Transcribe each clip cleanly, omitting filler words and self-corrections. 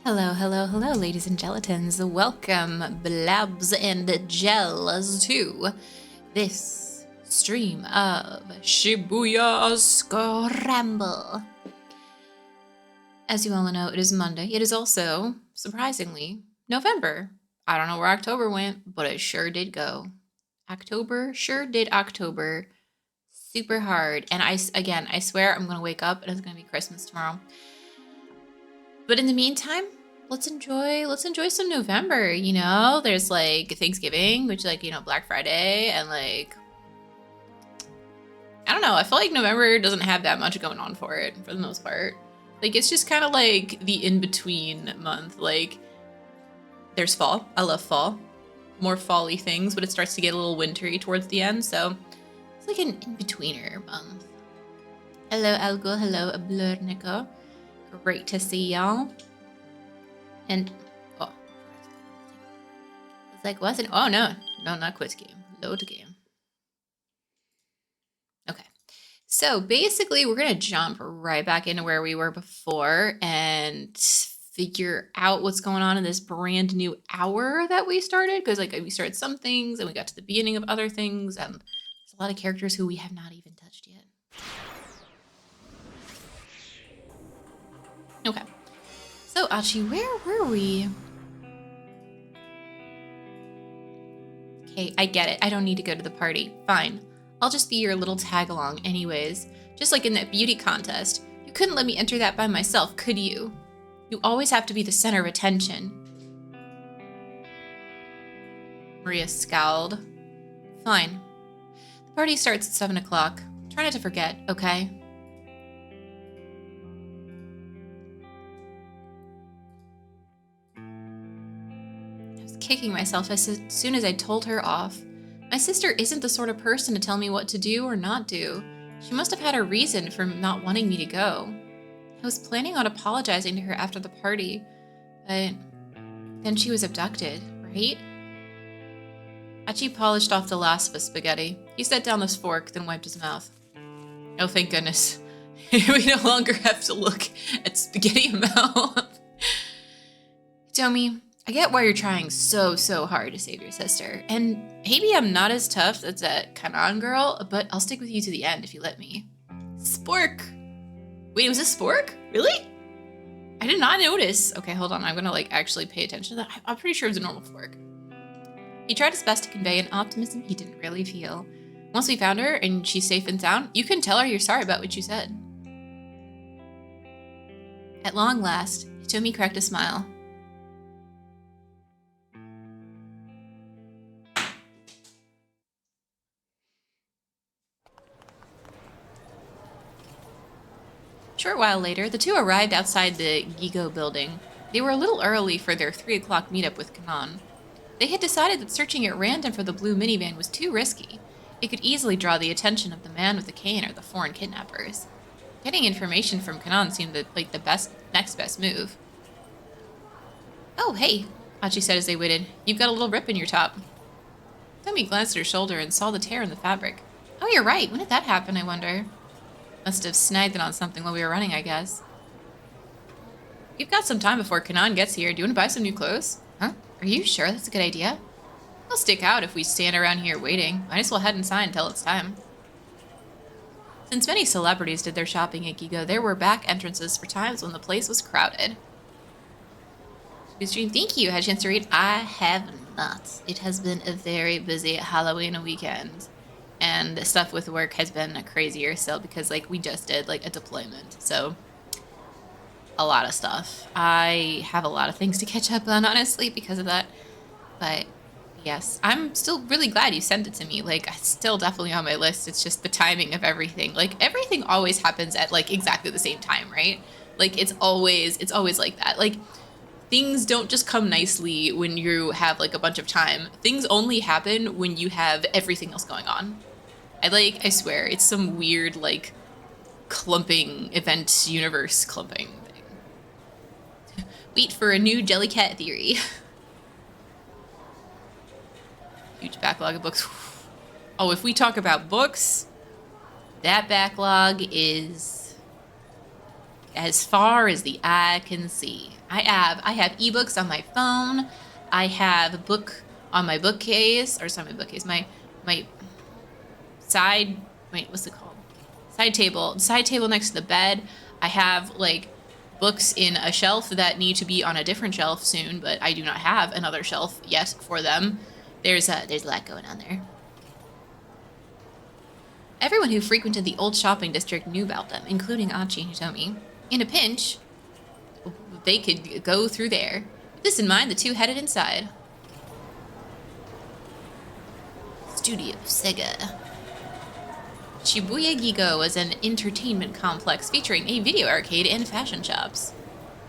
Hello, hello, hello, ladies and gelatins. Welcome, blabs and gels, to this stream of Shibuya Scramble. As you all know, it is Monday. It is also, surprisingly, November. I don't know where October went, but it sure did go. October sure did October super hard. And I swear I'm going to wake up and it's going to be Christmas tomorrow. But in the meantime, let's enjoy some November, you know? There's like Thanksgiving, which like, you know, Black Friday, and like I don't know, I feel like November doesn't have that much going on for it for the most part. Like it's just kind of like the in-between month. Like there's fall. I love fall. More fall-y things, but it starts to get a little wintry towards the end, so it's like an in-betweener month. Hello, Algo. Hello, Blurnico. Great to see y'all. And oh, it's like, what's it? Oh no, not quiz game, load game. Okay, so basically we're gonna jump right back into where we were before and figure out what's going on in this brand new hour that we started, because like we started some things and we got to the beginning of other things, and there's a lot of characters who we have not even touched yet. Okay. So, Achi, where were we? Okay, I get it. I don't need to go to the party. Fine. I'll just be your little tag-along anyways. Just like in that beauty contest. You couldn't let me enter that by myself, could you? You always have to be the center of attention. Maria scowled. Fine. The party starts at 7 o'clock. Try not to forget, okay? Kicking myself as soon as I told her off. My sister isn't the sort of person to tell me what to do or not do. She must have had a reason for not wanting me to go. I was planning on apologizing to her after the party, but then she was abducted, right? Achi polished off the last of the spaghetti. He set down his fork, then wiped his mouth. Oh, thank goodness. We no longer have to look at spaghetti mouth. Tomi, I get why you're trying so hard to save your sister, and maybe I'm not as tough as that Kanan girl, but I'll stick with you to the end if you let me. Spork! Wait, was this Spork? Really? I did not notice. Okay, hold on, I'm gonna like actually pay attention to that. I'm pretty sure it was a normal Spork. He tried his best to convey an optimism he didn't really feel. Once we found her and she's safe and sound, you can tell her you're sorry about what you said. At long last, Hitomi cracked a smile. A short while later, the two arrived outside the Gigo building. They were a little early for their 3 o'clock meetup with Kanan. They had decided that searching at random for the blue minivan was too risky. It could easily draw the attention of the man with the cane or the foreign kidnappers. Getting information from Kanan seemed like the next best move. Oh, hey, Hachi said as they waited. You've got a little rip in your top. Tomi glanced at her shoulder and saw the tear in the fabric. Oh, you're right. When did that happen, I wonder? Must have snagged it on something while we were running, I guess. You've got some time before Kanan gets here. Do you want to buy some new clothes? Huh? Are you sure that's a good idea? We'll stick out if we stand around here waiting. Might as well head inside until it's time. Since many celebrities did their shopping at Gigo, there were back entrances for times when the place was crowded. Good stream, thank you. Had a chance to read? I have not. It has been a very busy Halloween weekend. And stuff with work has been crazier still because like we just did like a deployment. So a lot of stuff. I have a lot of things to catch up on, honestly, because of that. But yes, I'm still really glad you sent it to me. Like it's still definitely on my list. It's just the timing of everything. Like everything always happens at like exactly the same time, right? Like it's always like that. Like things don't just come nicely when you have like a bunch of time. Things only happen when you have everything else going on. I swear, it's some weird like clumping event universe clumping thing. Wait for a new Jellycat theory. Huge backlog of books. Oh, if we talk about books, that backlog is as far as the eye can see. I have ebooks on my phone. I have a book on my bookcase, or sorry, my bookcase, my side, wait, what's it called? Side table next to the bed. I have like books in a shelf that need to be on a different shelf soon, but I do not have another shelf yet for them. There's a lot going on there. Everyone who frequented the old shopping district knew about them, including Achi and Hitomi. In a pinch, they could go through there. With this in mind, the two headed inside. Studio Sega. Shibuya Gigo was an entertainment complex featuring a video arcade and fashion shops.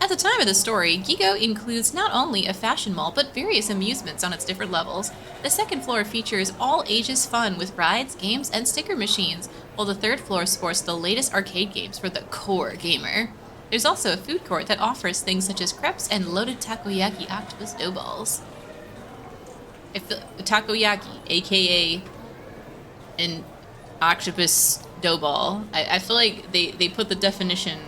At the time of the story, Gigo includes not only a fashion mall, but various amusements on its different levels. The second floor features all ages fun with rides, games, and sticker machines, while the third floor sports the latest arcade games for the core gamer. There's also a food court that offers things such as crepes and loaded takoyaki octopus dough balls. Takoyaki, aka an octopus dough ball. I feel like they put the definition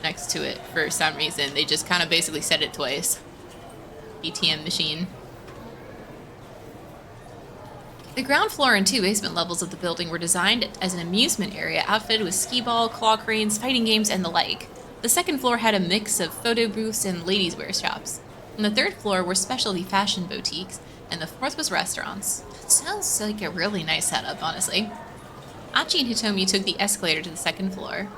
next to it for some reason. They just kind of basically said it twice. ATM machine. The ground floor and 2 basement levels of the building were designed as an amusement area outfitted with skee ball, claw cranes, fighting games, and the like. The second floor had a mix of photo booths and ladies' wear shops. And the third floor were specialty fashion boutiques, and the fourth was restaurants. It sounds like a really nice setup, honestly. Achi and Hitomi took the escalator to the second floor.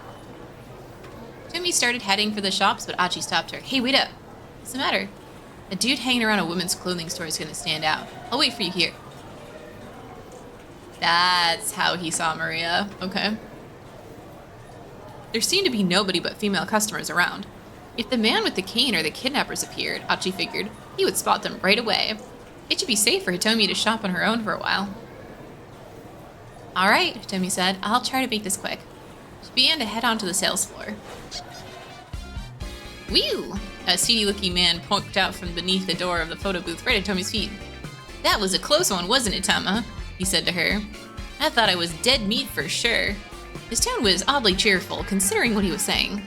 Hitomi started heading for the shops, but Achi stopped her. Hey, wait up. What's the matter? A dude hanging around a women's clothing store is going to stand out. I'll wait for you here. That's how he saw Maria. Okay. There seemed to be nobody but female customers around. If the man with the cane or the kidnappers appeared, Achi figured, he would spot them right away. It should be safe for Hitomi to shop on her own for a while. All right, Hitomi said. I'll try to make this quick. She began to head on to the sales floor. Whew! A seedy-looking man poked out from beneath the door of the photo booth right at Hitomi's feet. That was a close one, wasn't it, Tama? He said to her. I thought I was dead meat for sure. His tone was oddly cheerful, considering what he was saying.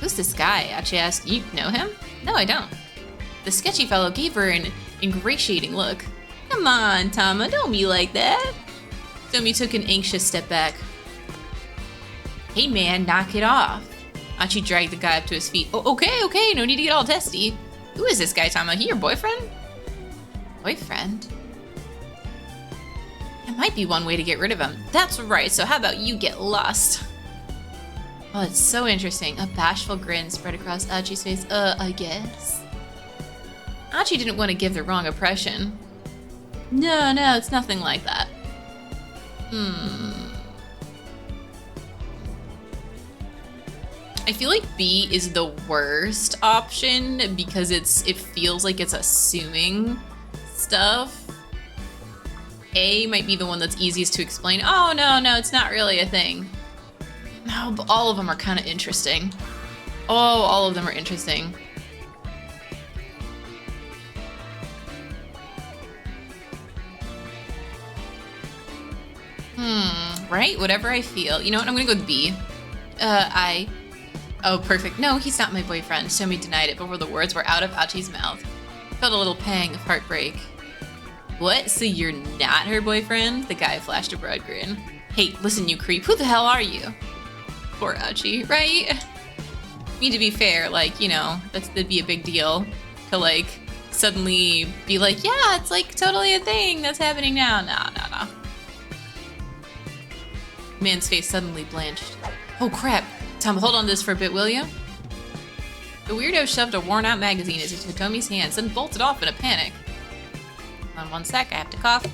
Who's this guy? Achi asked. You know him? No, I don't. The sketchy fellow gave her an ingratiating look. Come on, Tama, don't be like that. Hitomi took an anxious step back. Hey man, knock it off. Achi dragged the guy up to his feet. Oh, okay, no need to get all testy. Who is this guy, Tama? He your boyfriend? Boyfriend? That might be one way to get rid of him. That's right, so how about you get lost? Oh, it's so interesting. A bashful grin spread across Achi's face. I guess. Achi didn't want to give the wrong impression. No, it's nothing like that. I feel like B is the worst option because it feels like it's assuming stuff. A might be the one that's easiest to explain. Oh, no, it's not really a thing. No, but all of them are kind of interesting. Oh, all of them are interesting. Right? Whatever I feel. You know what? I'm gonna go with B. Oh, perfect. No, he's not my boyfriend. Hitomi denied it before the words were out of Achi's mouth. I felt a little pang of heartbreak. What? So you're not her boyfriend? The guy flashed a broad grin. Hey, listen, you creep. Who the hell are you? Poor Achi, right? I mean, to be fair, like, you know, that'd be a big deal to, like, suddenly be like, yeah, it's, like, totally a thing that's happening now. No. Man's face suddenly blanched. Oh, crap. Tom, hold on to this for a bit, will you? The weirdo shoved a worn-out magazine into Hitomi's hands and bolted off in a panic. Hold on one sec, I have to cough.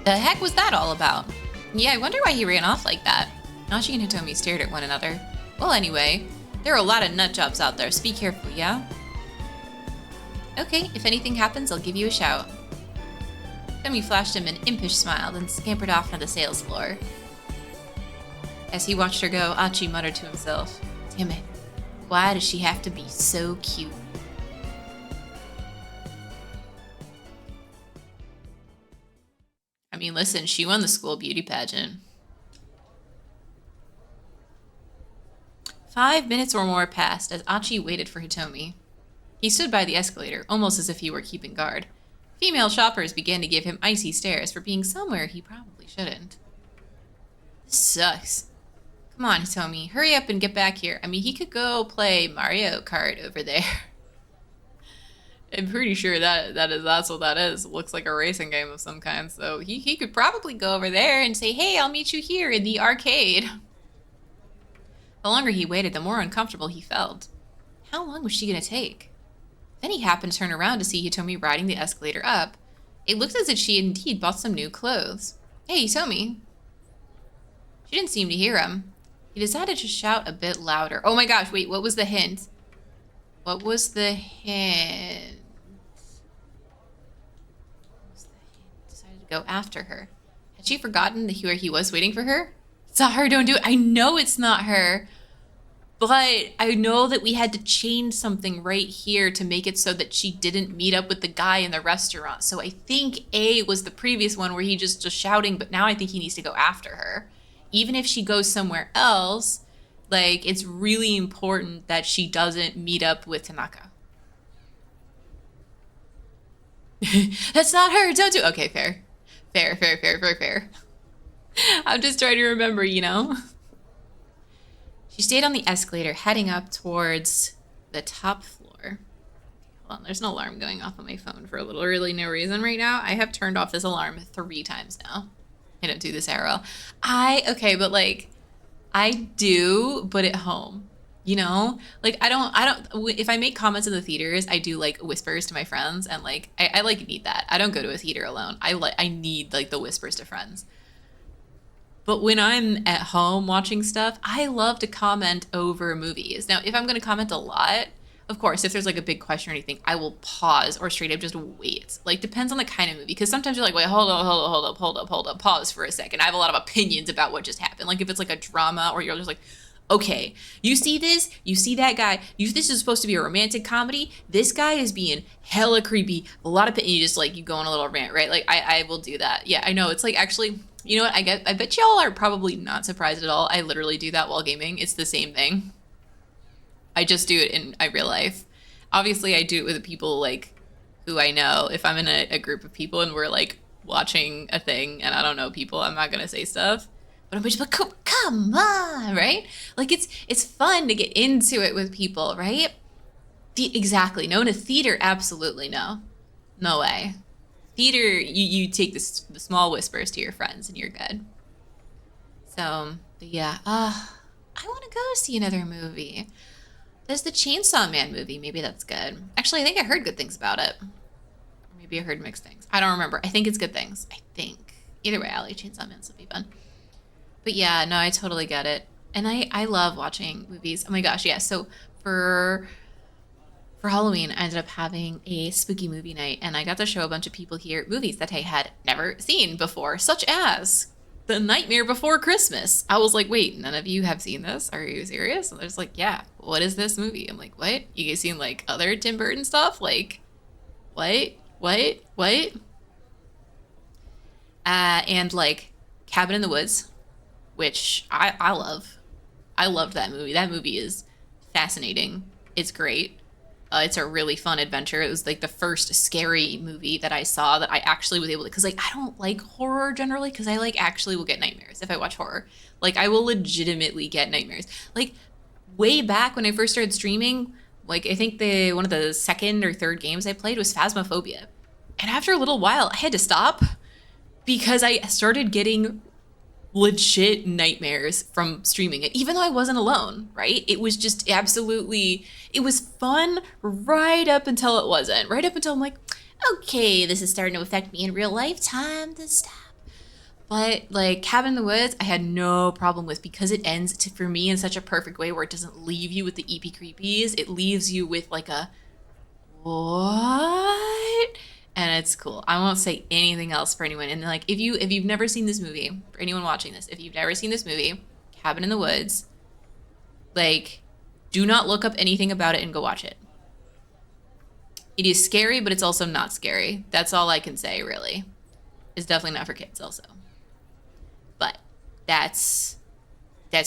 The heck was that all about? Yeah, I wonder why he ran off like that. Achi and Hitomi stared at one another. Well, anyway, there are a lot of nut jobs out there, so be careful, yeah? Okay, if anything happens, I'll give you a shout. Hitomi flashed him an impish smile, then scampered off on the sales floor. As he watched her go, Achi muttered to himself, damn it, why does she have to be so cute? I mean, listen, she won the school beauty pageant. 5 minutes or more passed as Achi waited for Hitomi. He stood by the escalator, almost as if he were keeping guard. Female shoppers began to give him icy stares for being somewhere he probably shouldn't. This sucks. Come on, Hitomi, hurry up and get back here. I mean, he could go play Mario Kart over there. I'm pretty sure that's what that is. It looks like a racing game of some kind, so he could probably go over there and say, hey, I'll meet you here in the arcade. The longer he waited, the more uncomfortable he felt. How long was she gonna take? Then he happened to turn around to see Hitomi riding the escalator up. It looked as if she indeed bought some new clothes. Hey, Hitomi. She didn't seem to hear him. He decided to shout a bit louder. Oh my gosh, wait, what was the hint? What was the hint? Decided to go after her. Had she forgotten where he was waiting for her? It's not her, don't do it. I know it's not her. But I know that we had to change something right here to make it so that she didn't meet up with the guy in the restaurant. So I think A was the previous one where he just shouting, but now I think he needs to go after her. Even if she goes somewhere else, like, it's really important that she doesn't meet up with Tanaka. That's not her, don't do. Okay, fair. Fair. I'm just trying to remember, you know? She stayed on the escalator, heading up towards the top floor. Okay, hold on, there's an alarm going off on my phone for literally no reason right now. I have turned off this alarm 3 times now. I don't do this arrow. Okay, but like, I do, but at home, you know? Like, I don't, if I make comments in the theaters, I do like whispers to my friends, and like, I like need that. I don't go to a theater alone. I need like the whispers to friends. But when I'm at home watching stuff, I love to comment over movies. Now, if I'm going to comment a lot, of course, if there's like a big question or anything, I will pause or straight up just wait. Like, depends on the kind of movie. Because sometimes you're like, wait, hold up, pause for a second. I have a lot of opinions about what just happened. Like, if it's like a drama, or you're just like, okay, you see this? You see that guy? This is supposed to be a romantic comedy. This guy is being hella creepy. A lot of, you just like, you go on a little rant, right? Like, I will do that. Yeah, I know. It's like, actually, you know what? I bet y'all are probably not surprised at all. I literally do that while gaming. It's the same thing. I just do it in real life. Obviously, I do it with people like who I know. If I'm in a group of people and we're like watching a thing and I don't know people, I'm not gonna say stuff. But I'm just like, come on, right? Like, it's fun to get into it with people, right? Exactly. No, in a theater, absolutely no. No way. Theater, you take the small whispers to your friends and you're good. So, but yeah. I want to go see another movie. There's the Chainsaw Man movie. Maybe that's good. Actually, I think I heard good things about it. Or maybe I heard mixed things. I don't remember. I think it's good things. I think. Either way, Allie, Chainsaw Man will be fun. But yeah, no, I totally get it. And I love watching movies. Oh my gosh, yeah. So for Halloween, I ended up having a spooky movie night, and I got to show a bunch of people here movies that I had never seen before, such as The Nightmare Before Christmas. I was like, wait, none of you have seen this? Are you serious? And they're just like, yeah, what is this movie? I'm like, what? You guys seen like other Tim Burton stuff? Like, what? And like Cabin in the Woods, which I love. I loved that movie. That movie is fascinating. It's great. It's a really fun adventure. It was like the first scary movie that I saw that I actually was able to, because like I don't like horror generally, because I like actually will get nightmares if I watch horror. Like I will legitimately get nightmares. Like way back when I first started streaming, like I think one of the second or third games I played was Phasmophobia. And after a little while, I had to stop because I started getting legit nightmares from streaming it, even though I wasn't alone, right? It was just absolutely, it was fun right up until it wasn't. Right up until I'm like, okay, this is starting to affect me in real life, time to stop. But like Cabin in the Woods, I had no problem with, because it ends for me in such a perfect way where it doesn't leave you with the eepy creepies. It leaves you with like a, what? And it's cool. I won't say anything else for anyone. And like, if you've never seen this movie, for anyone watching this, if you've never seen this movie, Cabin in the Woods, like, do not look up anything about it and go watch it. It is scary, but it's also not scary. That's all I can say, really. It's definitely not for kids also. But that's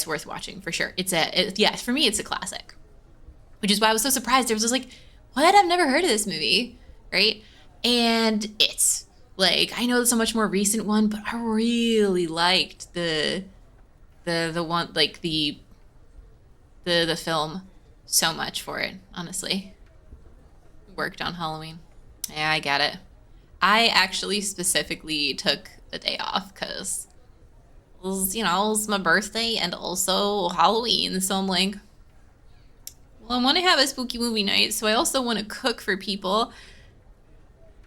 worth watching for sure. Yeah, for me it's a classic. Which is why I was so surprised. I was just like, what? I've never heard of this movie, right? And it's like, I know it's a much more recent one, but I really liked the one, like the film so much for it, honestly. Worked on Halloween. Yeah, I get it. I actually specifically took the day off because it was my birthday and also Halloween. So I'm like, well, I want to have a spooky movie night, so I also want to cook for people.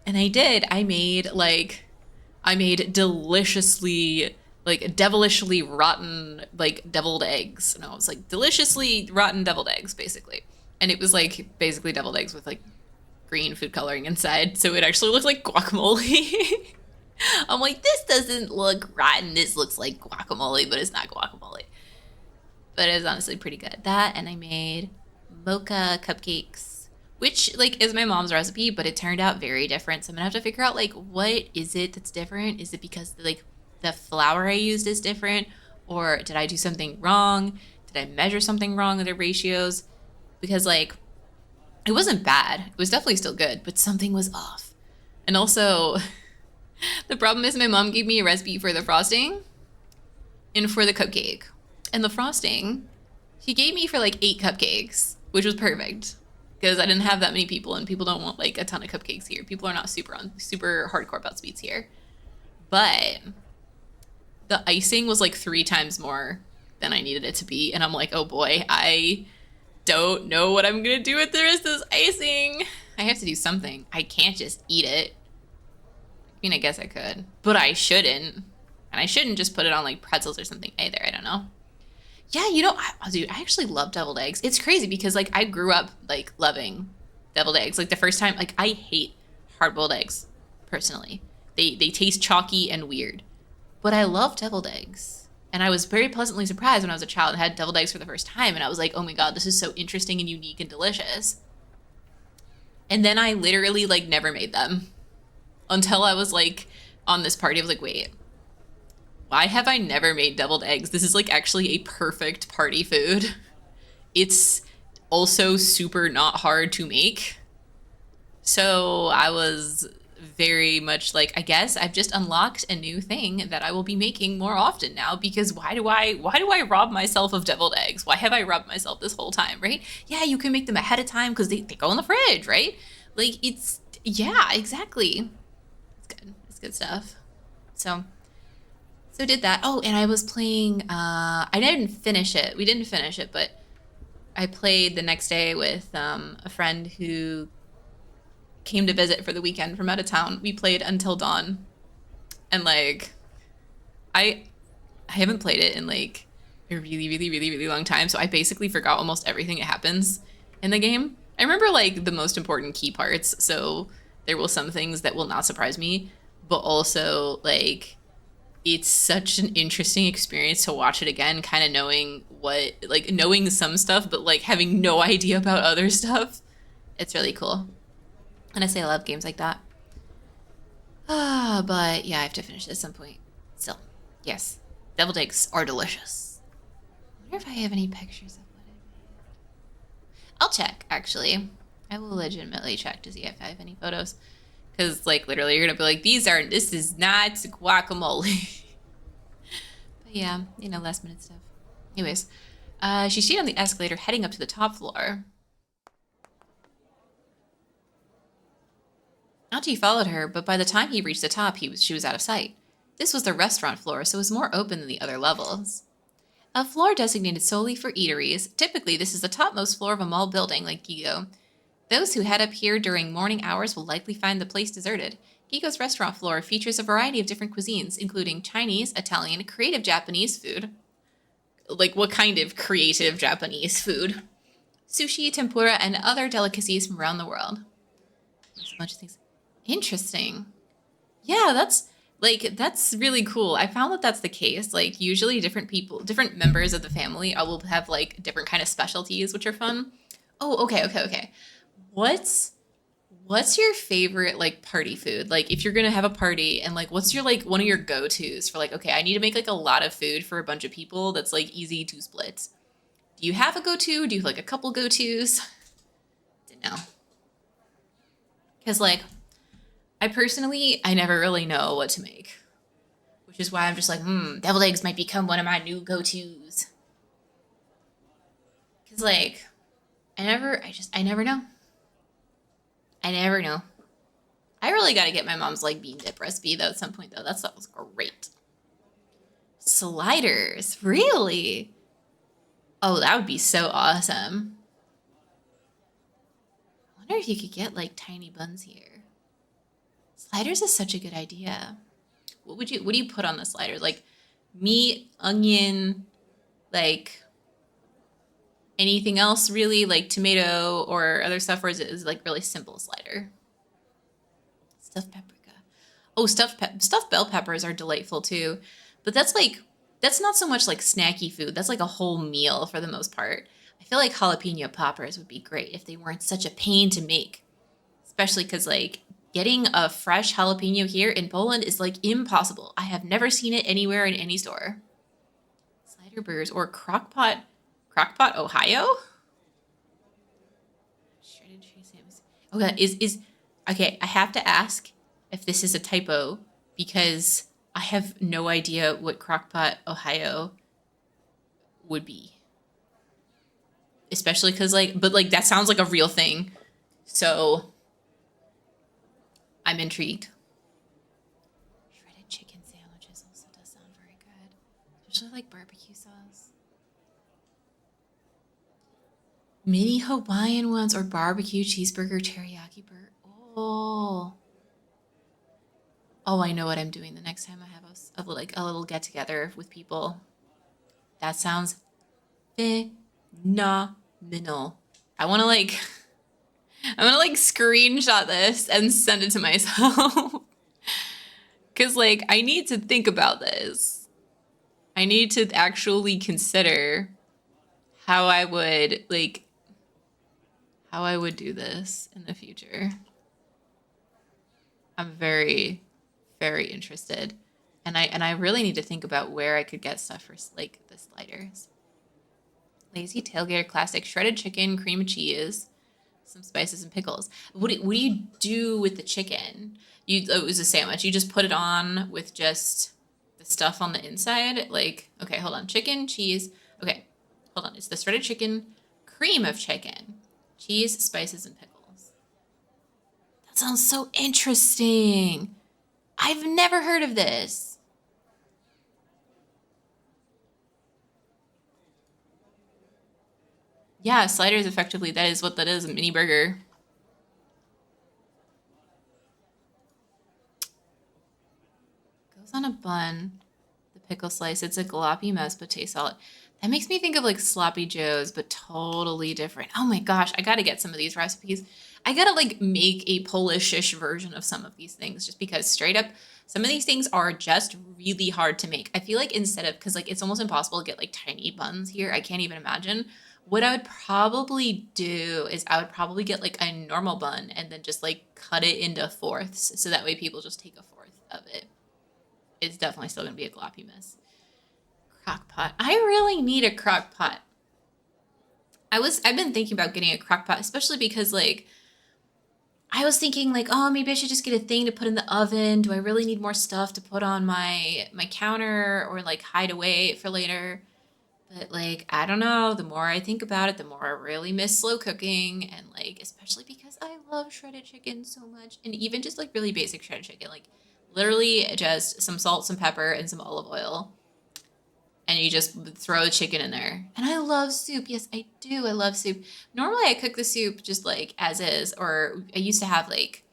And I did. I made deliciously, like, devilishly rotten, like, deviled eggs. No, it was like deliciously rotten deviled eggs, basically. And it was like basically deviled eggs with like green food coloring inside, so it actually looked like guacamole. I'm like, this doesn't look rotten. This looks like guacamole, but it's not guacamole. But it was honestly pretty good. That, and I made mocha cupcakes, which like is my mom's recipe, but it turned out very different. So I'm gonna have to figure out like what is it that's different? Is it because like the flour I used is different, or did I do something wrong? Did I measure something wrong with the ratios? Because like it wasn't bad. It was definitely still good, but something was off. And also, the problem is my mom gave me a recipe for the frosting and for the cupcake. And the frosting, she gave me for like 8 cupcakes, which was perfect because I didn't have that many people, and people don't want like a ton of cupcakes here. People are not super hardcore about sweets here. But the icing was like 3 times more than I needed it to be, and I'm like, oh boy, I don't know what I'm gonna do with the rest of this icing. I have to do something. I can't just eat it. I mean, I guess I could, but I shouldn't. And I shouldn't just put it on like pretzels or something either. I don't know. Yeah, dude, I actually love deviled eggs. It's crazy because like I grew up like loving deviled eggs. Like the first time, like I hate hard-boiled eggs personally. They taste chalky and weird, but I love deviled eggs. And I was very pleasantly surprised when I was a child and had deviled eggs for the first time. And I was like, oh my God, this is so interesting and unique and delicious. And then I literally like never made them until I was like on this party. I was like, wait, why have I never made deviled eggs? This is like actually a perfect party food. It's also super not hard to make. So I was very much like, I guess I've just unlocked a new thing that I will be making more often now, because why do I rob myself of deviled eggs? Why have I robbed myself this whole time, right? Yeah, you can make them ahead of time because they go in the fridge, right? Like yeah, exactly. It's good stuff. So did that. Oh, and I was playing, I didn't finish it. We didn't finish it, but I played the next day with a friend who came to visit for the weekend from out of town. We played until dawn. And like, I haven't played it in like a really, really, really, really long time. So I basically forgot almost everything that happens in the game. I remember like the most important key parts. So there will some things that will not surprise me, but also like, it's such an interesting experience to watch it again, kind of knowing some stuff, but like having no idea about other stuff. It's really cool. And I say I love games like that. But yeah, I have to finish it at some point. Still, yes, deviled eggs are delicious. I wonder if I have any pictures of what I made. I'll check, actually. I will legitimately check to see if I have any photos. Because, like, literally, you're going to be like, this is not guacamole. But yeah, last minute stuff. Anyways, she stayed on the escalator heading up to the top floor. Auntie followed her, but by the time he reached the top, she was out of sight. This was the restaurant floor, so it was more open than the other levels. A floor designated solely for eateries. Typically, this is the topmost floor of a mall building like Gigo. Those who head up here during morning hours will likely find the place deserted. Gigo's restaurant floor features a variety of different cuisines, including Chinese, Italian, creative Japanese food. Like, what kind of creative Japanese food? Sushi, tempura, and other delicacies from around the world. There's a bunch of things. Interesting. Yeah, that's really cool. I found that that's the case. Like, usually different members of the family will have, like, different kind of specialties, which are fun. Oh, okay. What's your favorite like party food? Like if you're gonna have a party and like what's your like one of your go-tos for like, okay, I need to make like a lot of food for a bunch of people that's like easy to split. Do you have a go-to? Do you have like a couple go-tos? Don't know. Because like I personally I never really know what to make. Which is why I'm just like, deviled eggs might become one of my new go-tos. Cause like I never know. I never know. I really got to get my mom's like bean dip recipe though at some point though. That stuff was great. Sliders, really? Oh, that would be so awesome. I wonder if you could get like tiny buns here. Sliders is such a good idea. What do you put on the sliders? Like meat, onion, like anything else really, like tomato or other stuff, or is it like really simple slider? Stuffed paprika. Oh, stuffed bell peppers are delightful too, but that's not so much like snacky food. That's like a whole meal for the most part. I feel like jalapeno poppers would be great if they weren't such a pain to make, especially because like getting a fresh jalapeno here in Poland is like impossible. I have never seen it anywhere in any store. Slider burgers or crockpot, Ohio. Shredded cheese sandwich. Okay, is okay. I have to ask if this is a typo because I have no idea what crockpot, Ohio would be. Especially because but like that sounds like a real thing. So I'm intrigued. Shredded chicken sandwiches also does sound very good, especially like barbecue sauce. Mini Hawaiian ones or barbecue cheeseburger teriyaki burger. Oh, oh, I know what I'm doing the next time I have like a little get together with people. That sounds phenomenal. I want to like I'm gonna like screenshot this and send it to myself. Cause like I need to think about this. I need to actually consider how I would like how I would do this in the future. I'm very, very interested. And I really need to think about where I could get stuff for like the sliders. Lazy tailgater classic, shredded chicken, cream of cheese, some spices and pickles. What do you do with the chicken? It was a sandwich. You just put it on with just the stuff on the inside. Like, okay, hold on. Chicken, cheese. Okay, hold on. It's the shredded chicken, cream of chicken, cheese, spices, and pickles. That sounds so interesting. I've never heard of this. Yeah, sliders effectively, that is what that is, a mini burger. Goes on a bun, the pickle slice. It's a jalapeno mashed potato salad. That makes me think of like sloppy joes, but totally different. Oh my gosh, I gotta get some of these recipes. I gotta like make a Polish-ish version of some of these things just because straight up, some of these things are just really hard to make. I feel like instead of, because like it's almost impossible to get like tiny buns here. I can't even imagine. What I would probably do is I would probably get like a normal bun and then just like cut it into fourths so that way people just take a fourth of it. It's definitely still gonna be a gloppy mess. Crock pot. I really need a crock pot. I've been thinking about getting a crock pot, especially because like I was thinking like, oh, maybe I should just get a thing to put in the oven. Do I really need more stuff to put on my counter or like hide away for later? But like, I don't know. The more I think about it, the more I really miss slow cooking and like especially because I love shredded chicken so much and even just like really basic shredded chicken, like literally just some salt, some pepper, and some olive oil and you just throw the chicken in there. And I love soup. Yes, I do. I love soup. Normally, I cook the soup just like as is, or I used to have like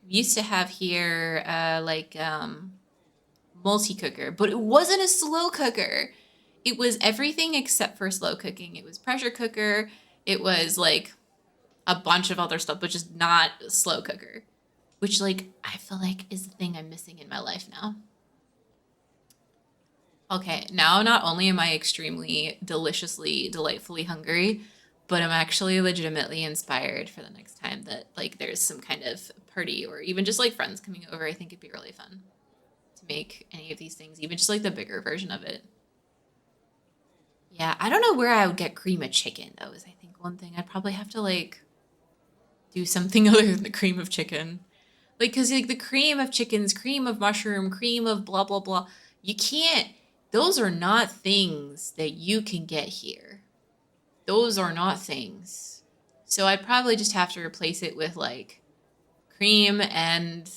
we used to have here multi cooker, but it wasn't a slow cooker. It was everything except for slow cooking. It was pressure cooker. It was like a bunch of other stuff, but just not slow cooker, which like I feel like is the thing I'm missing in my life now. Okay, now not only am I extremely deliciously, delightfully hungry, but I'm actually legitimately inspired for the next time that like there's some kind of party or even just like friends coming over. I think it'd be really fun to make any of these things, even just like the bigger version of it. Yeah, I don't know where I would get cream of chicken though, is I think one thing. I'd probably have to like do something other than the cream of chicken. Like, cause like the cream of chickens, cream of mushroom, cream of blah blah blah. You can't, those are not things that you can get here. Those are not things. So I'd probably just have to replace it with like cream and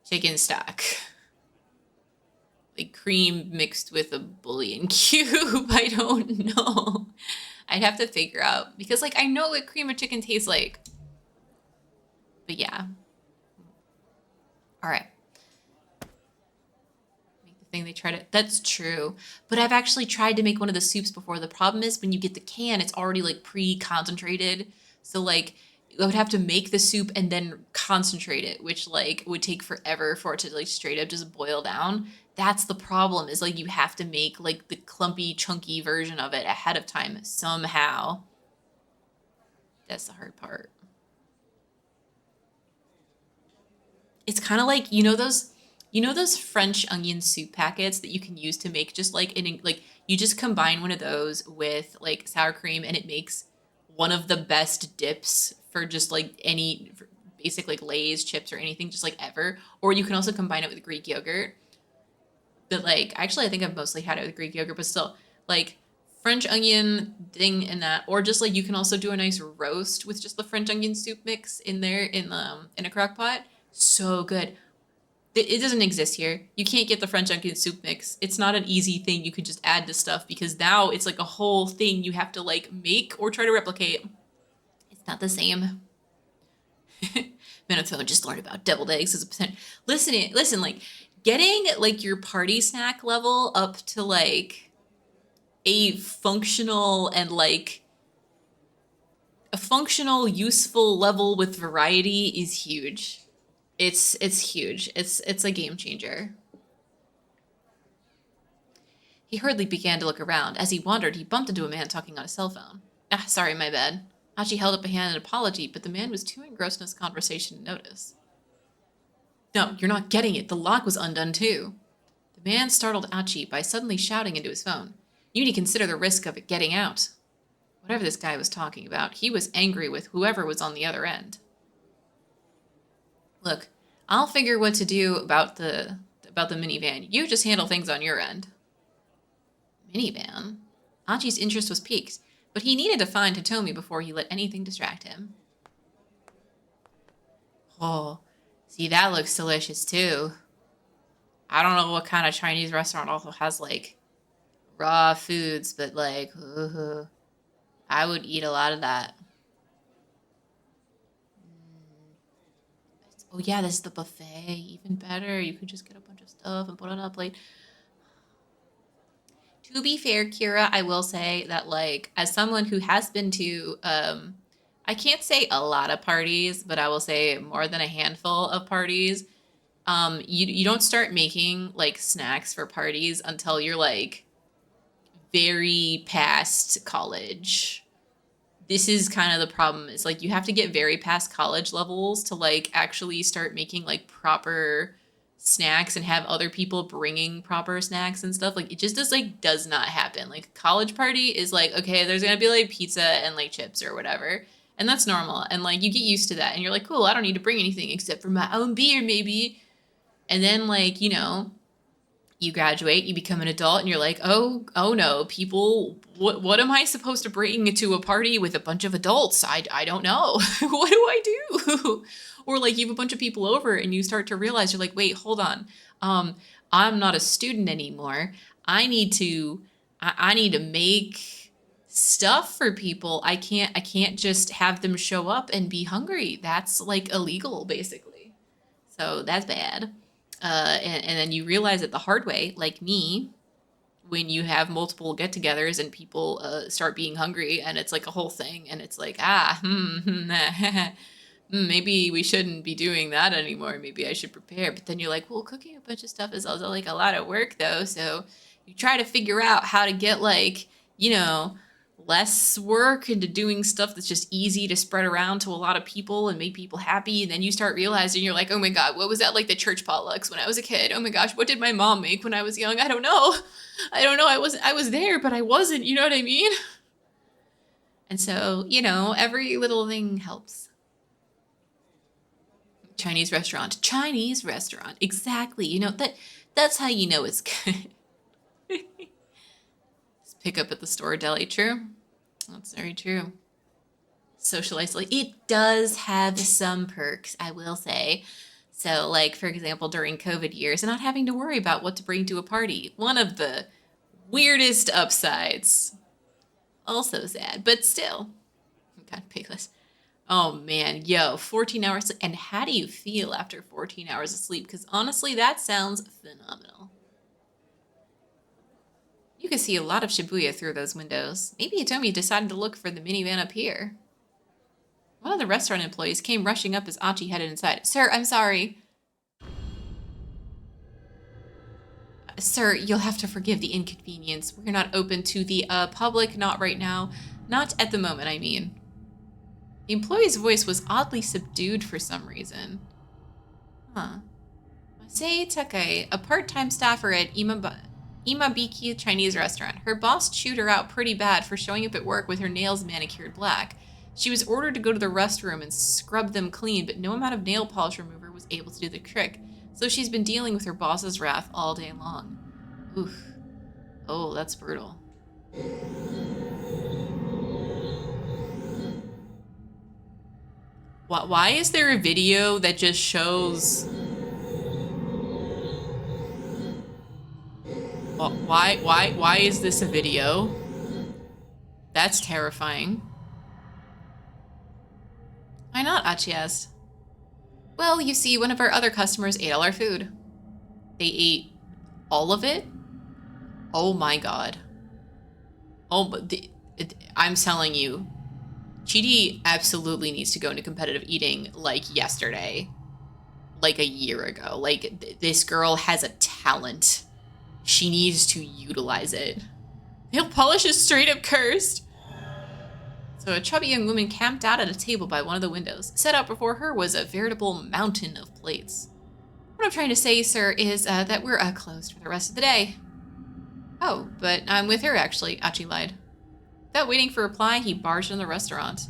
chicken stock. Like cream mixed with a bouillon cube. I don't know. I'd have to figure out because like I know what cream of chicken tastes like. But yeah. All right. Make the thing they try to. That's true. But I've actually tried to make one of the soups before. The problem is when you get the can, it's already like pre-concentrated. So like I would have to make the soup and then concentrate it, which like would take forever for it to like straight up just boil down. That's the problem is like you have to make like the clumpy, chunky version of it ahead of time somehow. That's the hard part. It's kind of like you know those French onion soup packets that you can use to make just like like you just combine one of those with like sour cream and it makes one of the best dips for just like any for basic like Lay's chips or anything just like ever. Or you can also combine it with Greek yogurt. But like actually I think I've mostly had it with Greek yogurt, but still like French onion thing in that, or just like you can also do a nice roast with just the French onion soup mix in there in a crock pot. So good. It doesn't exist here. You can't get the French onion soup mix. It's not an easy thing you could just add to stuff because now it's like a whole thing you have to like make or try to replicate. It's not the same. Minotone just learned about deviled eggs as a percent. Listen, like getting like your party snack level up to like a functional and like a functional, useful level with variety is huge. It's huge. It's a game changer. He hurriedly began to look around. As he wandered, he bumped into a man talking on a cell phone. Ah, sorry, my bad. Achi held up a hand in apology, but the man was too engrossed in his conversation to notice. No, you're not getting it. The lock was undone too. The man startled Achi by suddenly shouting into his phone. You need to consider the risk of it getting out. Whatever this guy was talking about, he was angry with whoever was on the other end. Look, I'll figure what to do about the minivan. You just handle things on your end. Minivan? Achi's interest was piqued, but he needed to find Hitomi before he let anything distract him. Oh, see, that looks delicious too. I don't know what kind of Chinese restaurant also has like raw foods, but like, I would eat a lot of that. Oh yeah, this is the buffet. Even better. You could just get a bunch of stuff and put it on a plate. To be fair, Kira, I will say that like as someone who has been to I can't say a lot of parties, but I will say more than a handful of parties. You don't start making like snacks for parties until you're like very past college. This is kind of the problem is like you have to get very past college levels to like actually start making like proper snacks and have other people bringing proper snacks and stuff. Like it just does not happen. Like college party is like okay, there's gonna be like pizza and like chips or whatever, and that's normal, and like you get used to that and you're like cool, I don't need to bring anything except for my own beer maybe. And then like you graduate, you become an adult, and you're like, oh no, people, what am I supposed to bring to a party with a bunch of adults? I don't know. What do I do? Or like you have a bunch of people over and you start to realize you're like, wait, hold on. Um, I'm not a student anymore. I need to I need to make stuff for people. I can't just have them show up and be hungry. That's like illegal, basically. So that's bad. And then you realize it the hard way, like me, when you have multiple get-togethers and people start being hungry, and it's like a whole thing, and it's like, maybe we shouldn't be doing that anymore. Maybe I should prepare. But then you're like, well, cooking a bunch of stuff is also like a lot of work, though. So you try to figure out how to get like, you know, less work into doing stuff that's just easy to spread around to a lot of people and make people happy. And then you start realizing you're like, oh my God, what was that like the church potlucks when I was a kid? Oh my gosh, what did my mom make when I was young? I don't know. I don't know. I was there, but I wasn't. You know what I mean? And so, every little thing helps. Chinese restaurant. Chinese restaurant. Exactly. That's how you know it's good. Just pick up at the store deli. True. That's very true. Social isolation. It does have some perks, I will say. So, like, for example, during COVID years, not having to worry about what to bring to a party. One of the weirdest upsides. Also sad, but still. God, Payless. Oh man, 14 hours. And how do you feel after 14 hours of sleep? Because honestly, that sounds phenomenal. You can see a lot of Shibuya through those windows. Maybe Hitomi decided to look for the minivan up here. One of the restaurant employees came rushing up as Achi headed inside. Sir, I'm sorry. Sir, you'll have to forgive the inconvenience. We're not open to the public, not right now. Not at the moment, I mean. The employee's voice was oddly subdued for some reason. Huh. Masei Takai, a part-time staffer at Imabiki Chinese restaurant. Her boss chewed her out pretty bad for showing up at work with her nails manicured black. She was ordered to go to the restroom and scrub them clean, but no amount of nail polish remover was able to do the trick, so she's been dealing with her boss's wrath all day long. Oof. Oh, that's brutal. Why is there a video that just shows... Why is this a video? That's terrifying. Why not, Achi asked. Well, you see, one of our other customers ate all our food. They ate all of it? Oh my God. Oh, but I'm telling you, Chidi absolutely needs to go into competitive eating like yesterday, like a year ago. Like, this girl has a talent. She needs to utilize it. Nail polish is straight up cursed. So a chubby young woman camped out at a table by one of the windows. Set out before her was a veritable mountain of plates. What I'm trying to say, sir, is that we're closed for the rest of the day. Oh, but I'm with her, actually, Achi lied. Without waiting for a reply, he barged in the restaurant.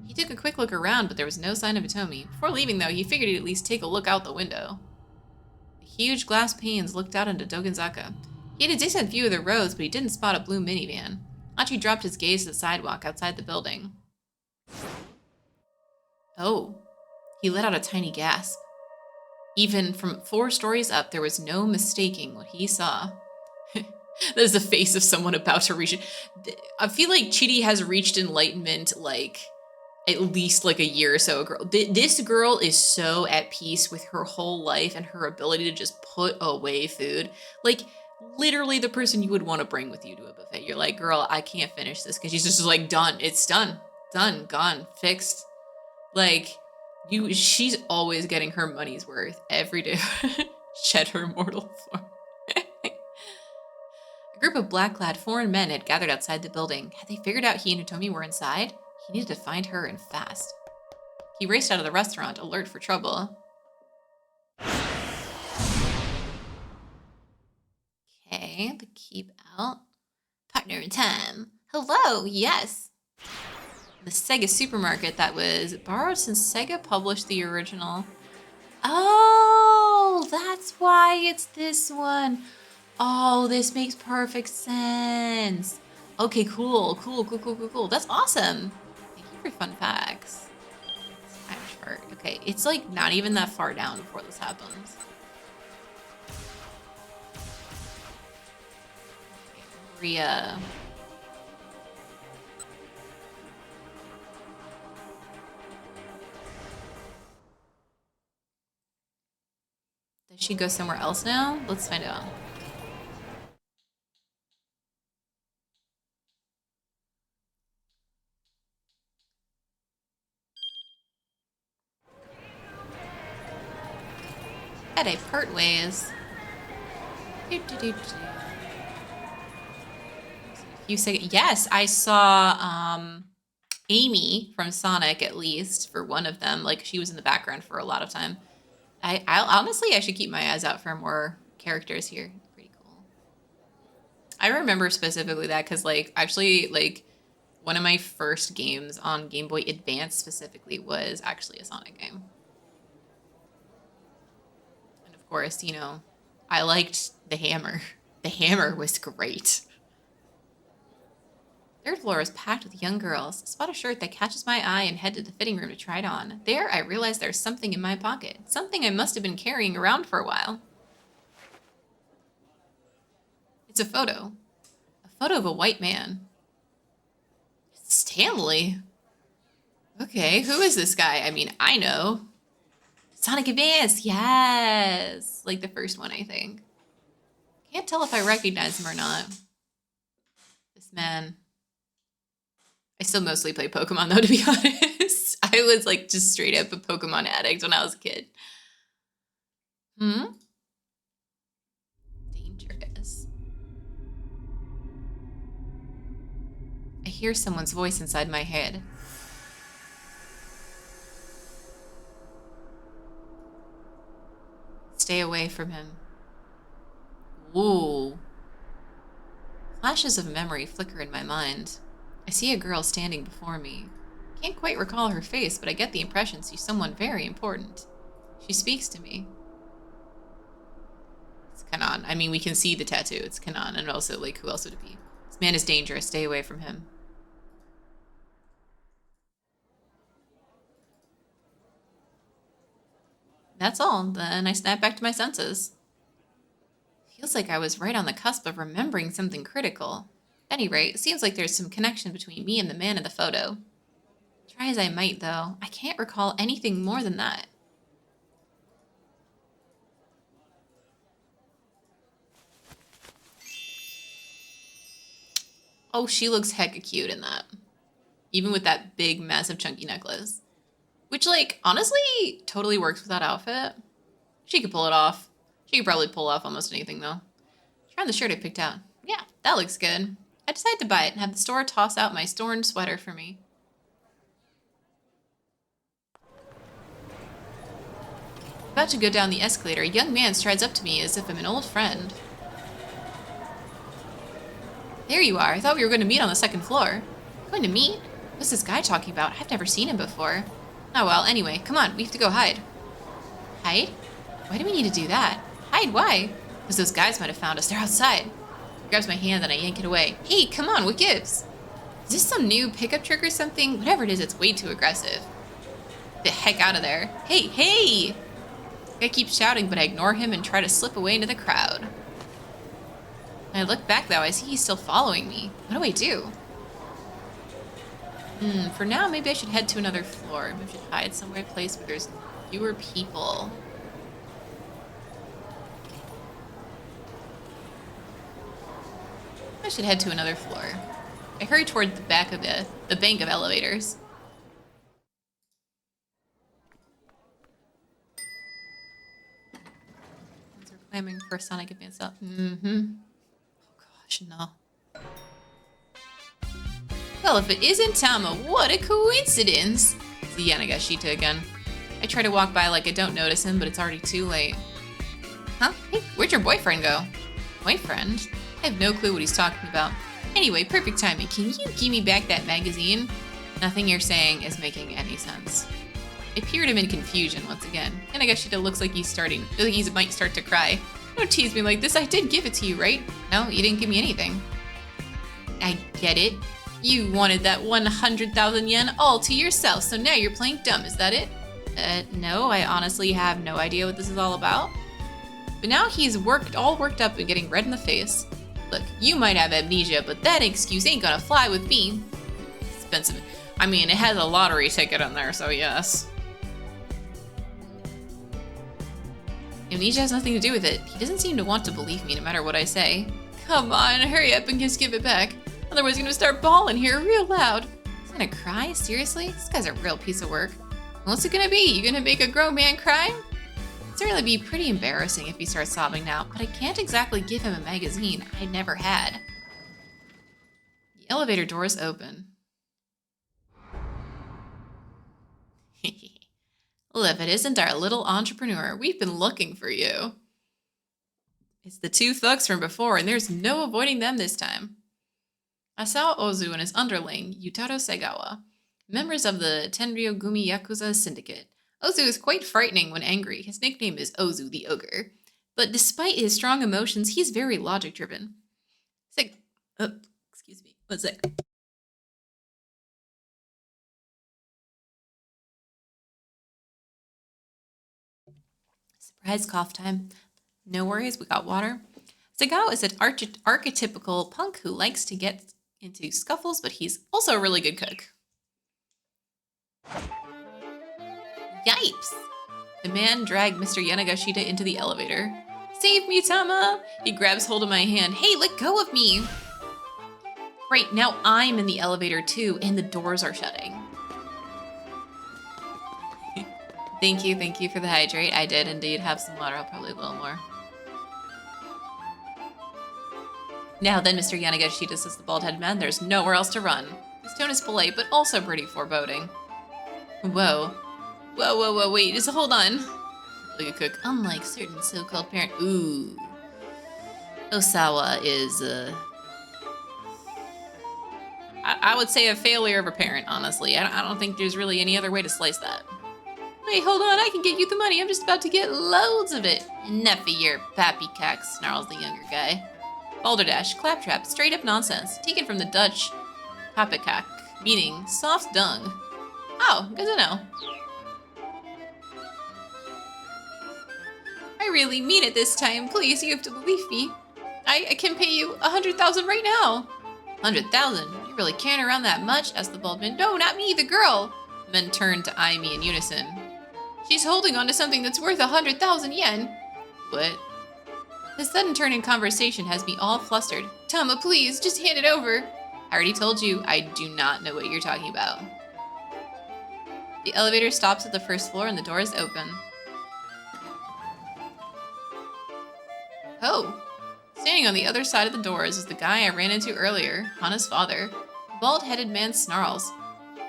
He took a quick look around, but there was no sign of Hitomi. Before leaving, though, he figured he'd at least take a look out the window. The huge glass panes looked out into Dogenzaka. He had a decent view of the roads, but he didn't spot a blue minivan. Achi dropped his gaze to the sidewalk outside the building. Oh, he let out a tiny gasp. Even from 4 stories up, there was no mistaking what he saw. That is the face of someone about to reach it. I feel like Chidi has reached enlightenment, like, at least like a year or so ago. This girl is so at peace with her whole life and her ability to just put away food. Like, literally the person you would want to bring with you to a buffet. You're like, girl, I can't finish this, because she's just like, done. It's done. Done. Gone. Fixed. Like, she's always getting her money's worth every day. Shed her mortal form. A group of black-clad foreign men had gathered outside the building. Had they figured out he and Hitomi were inside? He needed to find her, and fast. He raced out of the restaurant, alert for trouble. Okay, the keep out. Partner in time. Hello, yes. The Sega supermarket that was borrowed since Sega published the original. Oh, that's why it's this one. Oh, this makes perfect sense. Okay, cool. That's awesome. Thank you for fun facts. Time chart. Okay, it's like not even that far down before this happens. Ria. Does she go somewhere else now? Let's find out. At a part ways. Yes, I saw Amy from Sonic at least for one of them. Like she was in the background for a lot of time. I honestly I should keep my eyes out for more characters here. Pretty cool. I remember specifically that because like actually like one of my first games on Game Boy Advance specifically was actually a Sonic game. And of course, you know, I liked the hammer. The hammer was great. Third floor is packed with young girls. Spot a shirt that catches my eye and head to the fitting room to try it on. There, I realize there's something in my pocket. Something I must have been carrying around for a while. It's a photo. A photo of a white man. Stanley? Okay, who is this guy? I mean, I know. Sonic Advance, yes! Like the first one, I think. Can't tell if I recognize him or not. This man. I still mostly play Pokemon though, to be honest. I was like just straight up a Pokemon addict when I was a kid. Dangerous. I hear someone's voice inside my head. Stay away from him. Ooh. Flashes of memory flicker in my mind. I see a girl standing before me. Can't quite recall her face, but I get the impression she's someone very important. She speaks to me. It's Kanan. I mean, we can see the tattoo. It's Kanan, and also, like, who else would it be? This man is dangerous. Stay away from him. That's all. Then I snap back to my senses. Feels like I was right on the cusp of remembering something critical. At any rate, it seems like there's some connection between me and the man in the photo. Try as I might, though, I can't recall anything more than that. Oh, she looks hecka cute in that. Even with that big, massive, chunky necklace. Which, like, honestly, totally works with that outfit. She could pull it off. She could probably pull off almost anything, though. Try on the shirt I picked out. Yeah, that looks good. I decided to buy it and have the store toss out my storm sweater for me. About to go down the escalator, a young man strides up to me as if I'm an old friend. There you are. I thought we were going to meet on the second floor. Going to meet? What's this guy talking about? I've never seen him before. Oh well, anyway, come on, we have to go hide. Hide? Why do we need to do that? Hide, why? Because those guys might have found us. They're outside. He grabs my hand and I yank it away. Hey, come on, what gives? Is this some new pickup trick or something? Whatever it is, it's way too aggressive. Get the heck out of there. Hey, hey! I keep shouting, but I ignore him and try to slip away into the crowd. When I look back, though, I see he's still following me. What do I do? For now, maybe I should head to another floor. Maybe I should hide somewhere, a place where there's fewer people. I should head to another floor. I hurry toward the back of the bank of elevators. We're clamoring for Sonic Advance up. Oh gosh, no. Well, if it isn't Tama, what a coincidence! It's the Yanagashita again. I try to walk by like I don't notice him, but it's already too late. Huh? Hey, where'd your boyfriend go? Boyfriend? I have no clue what he's talking about. Anyway, perfect timing. Can you give me back that magazine? Nothing you're saying is making any sense. I peered him in confusion once again. Yanagashita looks like he might start to cry. Don't tease me like this. I did give it to you, right? No, you didn't give me anything. I get it. You wanted that 100,000 yen all to yourself, so now you're playing dumb, is that it? No, I honestly have no idea what this is all about. But now he's all worked up and getting red in the face. Look, you might have amnesia, but that excuse ain't gonna fly with me. Expensive. I mean, it has a lottery ticket on there, so yes. Amnesia has nothing to do with it. He doesn't seem to want to believe me no matter what I say. Come on, hurry up and just give it back. Otherwise, he's gonna start bawling here real loud. He's gonna cry? Seriously? This guy's a real piece of work. What's it gonna be? You gonna make a grown man cry? It'd certainly be pretty embarrassing if he starts sobbing now, but I can't exactly give him a magazine I never had. The elevator doors open. Well, if it isn't our little entrepreneur, we've been looking for you. It's the two thugs from before, and there's no avoiding them this time. Asao Ozu and his underling, Yutaro Segawa, members of the Tenryogumi Yakuza syndicate. Ozu is quite frightening when angry. His nickname is Ozu the Ogre. But despite his strong emotions, he's very logic-driven. Excuse me. 1 sec. Surprise cough time. No worries, we got water. Segawa is an archetypical punk who likes to get into scuffles, but he's also a really good cook. Yipes! The man dragged Mr. Yanagashita into the elevator. Save me, Tama! He grabs hold of my hand. Hey, let go of me! Great, now I'm in the elevator too, and the doors are shutting. Thank you for the hydrate. I did indeed have some water. I'll probably a little more. Now then, Mr. Yanagashita, says the bald-headed man, there's nowhere else to run. His tone is polite, but also pretty foreboding. Whoa, wait, just hold on. Like a cook, unlike certain so-called parent. Ooh. Osawa is, I would say a failure of a parent, honestly. I don't think there's really any other way to slice that. Wait, hold on, I can get you the money. I'm just about to get loads of it. Enough of your pappycock, snarls the younger guy. Balderdash, claptrap, straight up nonsense. Taken from the Dutch pappycock, meaning soft dung. Oh, good to know. I really mean it this time. Please, you have to believe me. I can pay you 100,000 right now. 100,000? You really can't around that much? Asked the bald man. No, not me, the girl. The men turned to eye me in unison. She's holding on to something that's worth 100,000 yen. What? The sudden turn in conversation has me all flustered. Tama, please, just hand it over. I already told you, I do not know what you're talking about. The elevator stops at the first floor and the door is open. Oh. Standing on the other side of the doors is the guy I ran into earlier, Hana's father. The bald-headed man snarls.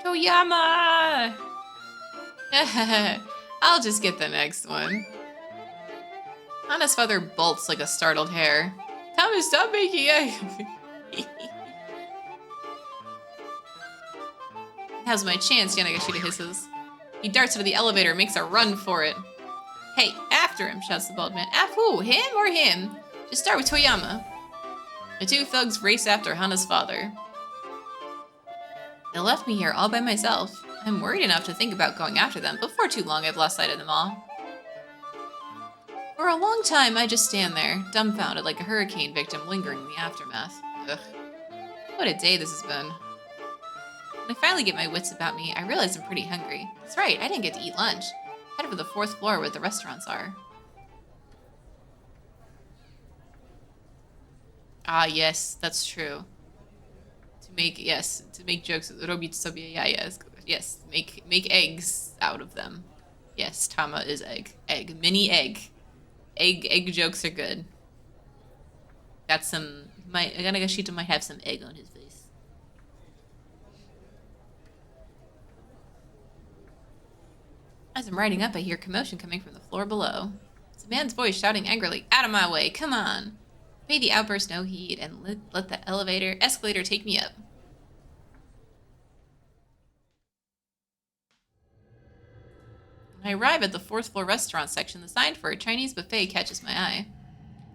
Toyama! I'll just get the next one. Hana's father bolts like a startled hare. Thomas, stop making egg! Now's my chance, Yanagashita hisses. He darts out of the elevator and makes a run for it. Hey, after him, shouts the bald man. After who? Him or him? Just start with Toyama. The two thugs race after Hana's father. They left me here all by myself. I'm worried enough to think about going after them. Before too long, I've lost sight of them all. For a long time, I just stand there, dumbfounded like a hurricane victim lingering in the aftermath. Ugh. What a day this has been. When I finally get my wits about me, I realize I'm pretty hungry. That's right, I didn't get to eat lunch. Headed for the 4th floor where the restaurants are. Ah, yes, that's true. To make jokes, yes, make eggs out of them. Yes, Tama is egg, mini egg. Egg jokes are good. Got some, Yanagashita might have some egg on his face. As I'm riding up, I hear commotion coming from the floor below. It's a man's voice shouting angrily, out of my way, come on. Pay the outburst no heed and let the escalator take me up. When I arrive at the 4th floor restaurant section, the sign for a Chinese buffet catches my eye.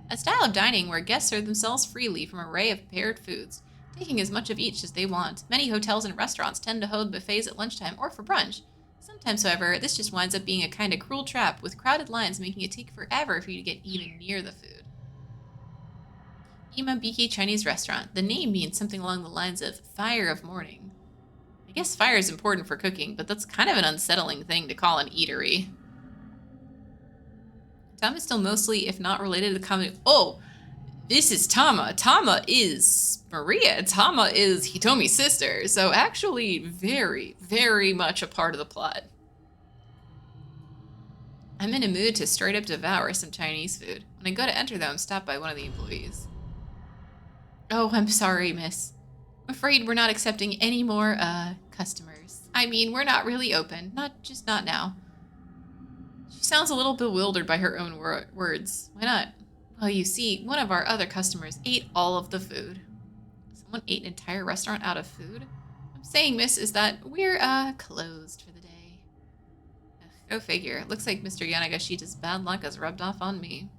A style of dining where guests serve themselves freely from an array of prepared foods, taking as much of each as they want. Many hotels and restaurants tend to hold buffets at lunchtime or for brunch. Sometimes, however, this just winds up being a kind of cruel trap, with crowded lines making it take forever for you to get even near the food. Imabiki Chinese Restaurant. The name means something along the lines of fire of morning. I guess fire is important for cooking, but that's kind of an unsettling thing to call an eatery. Tama is still mostly, if not related to the comedy. Oh, this is Tama. Tama is Maria. Tama is Hitomi's sister. So actually very, very much a part of the plot. I'm in a mood to straight up devour some Chinese food. When I go to enter though, I'm stopped by one of the employees. Oh, I'm sorry, miss. I'm afraid we're not accepting any more, customers. I mean, we're not really open. Not now. She sounds a little bewildered by her own words. Why not? Well, you see, one of our other customers ate all of the food. Someone ate an entire restaurant out of food? What I'm saying, miss, is that we're, closed for the day. Ugh, go figure. Looks like Mr. Yanagashita's bad luck has rubbed off on me.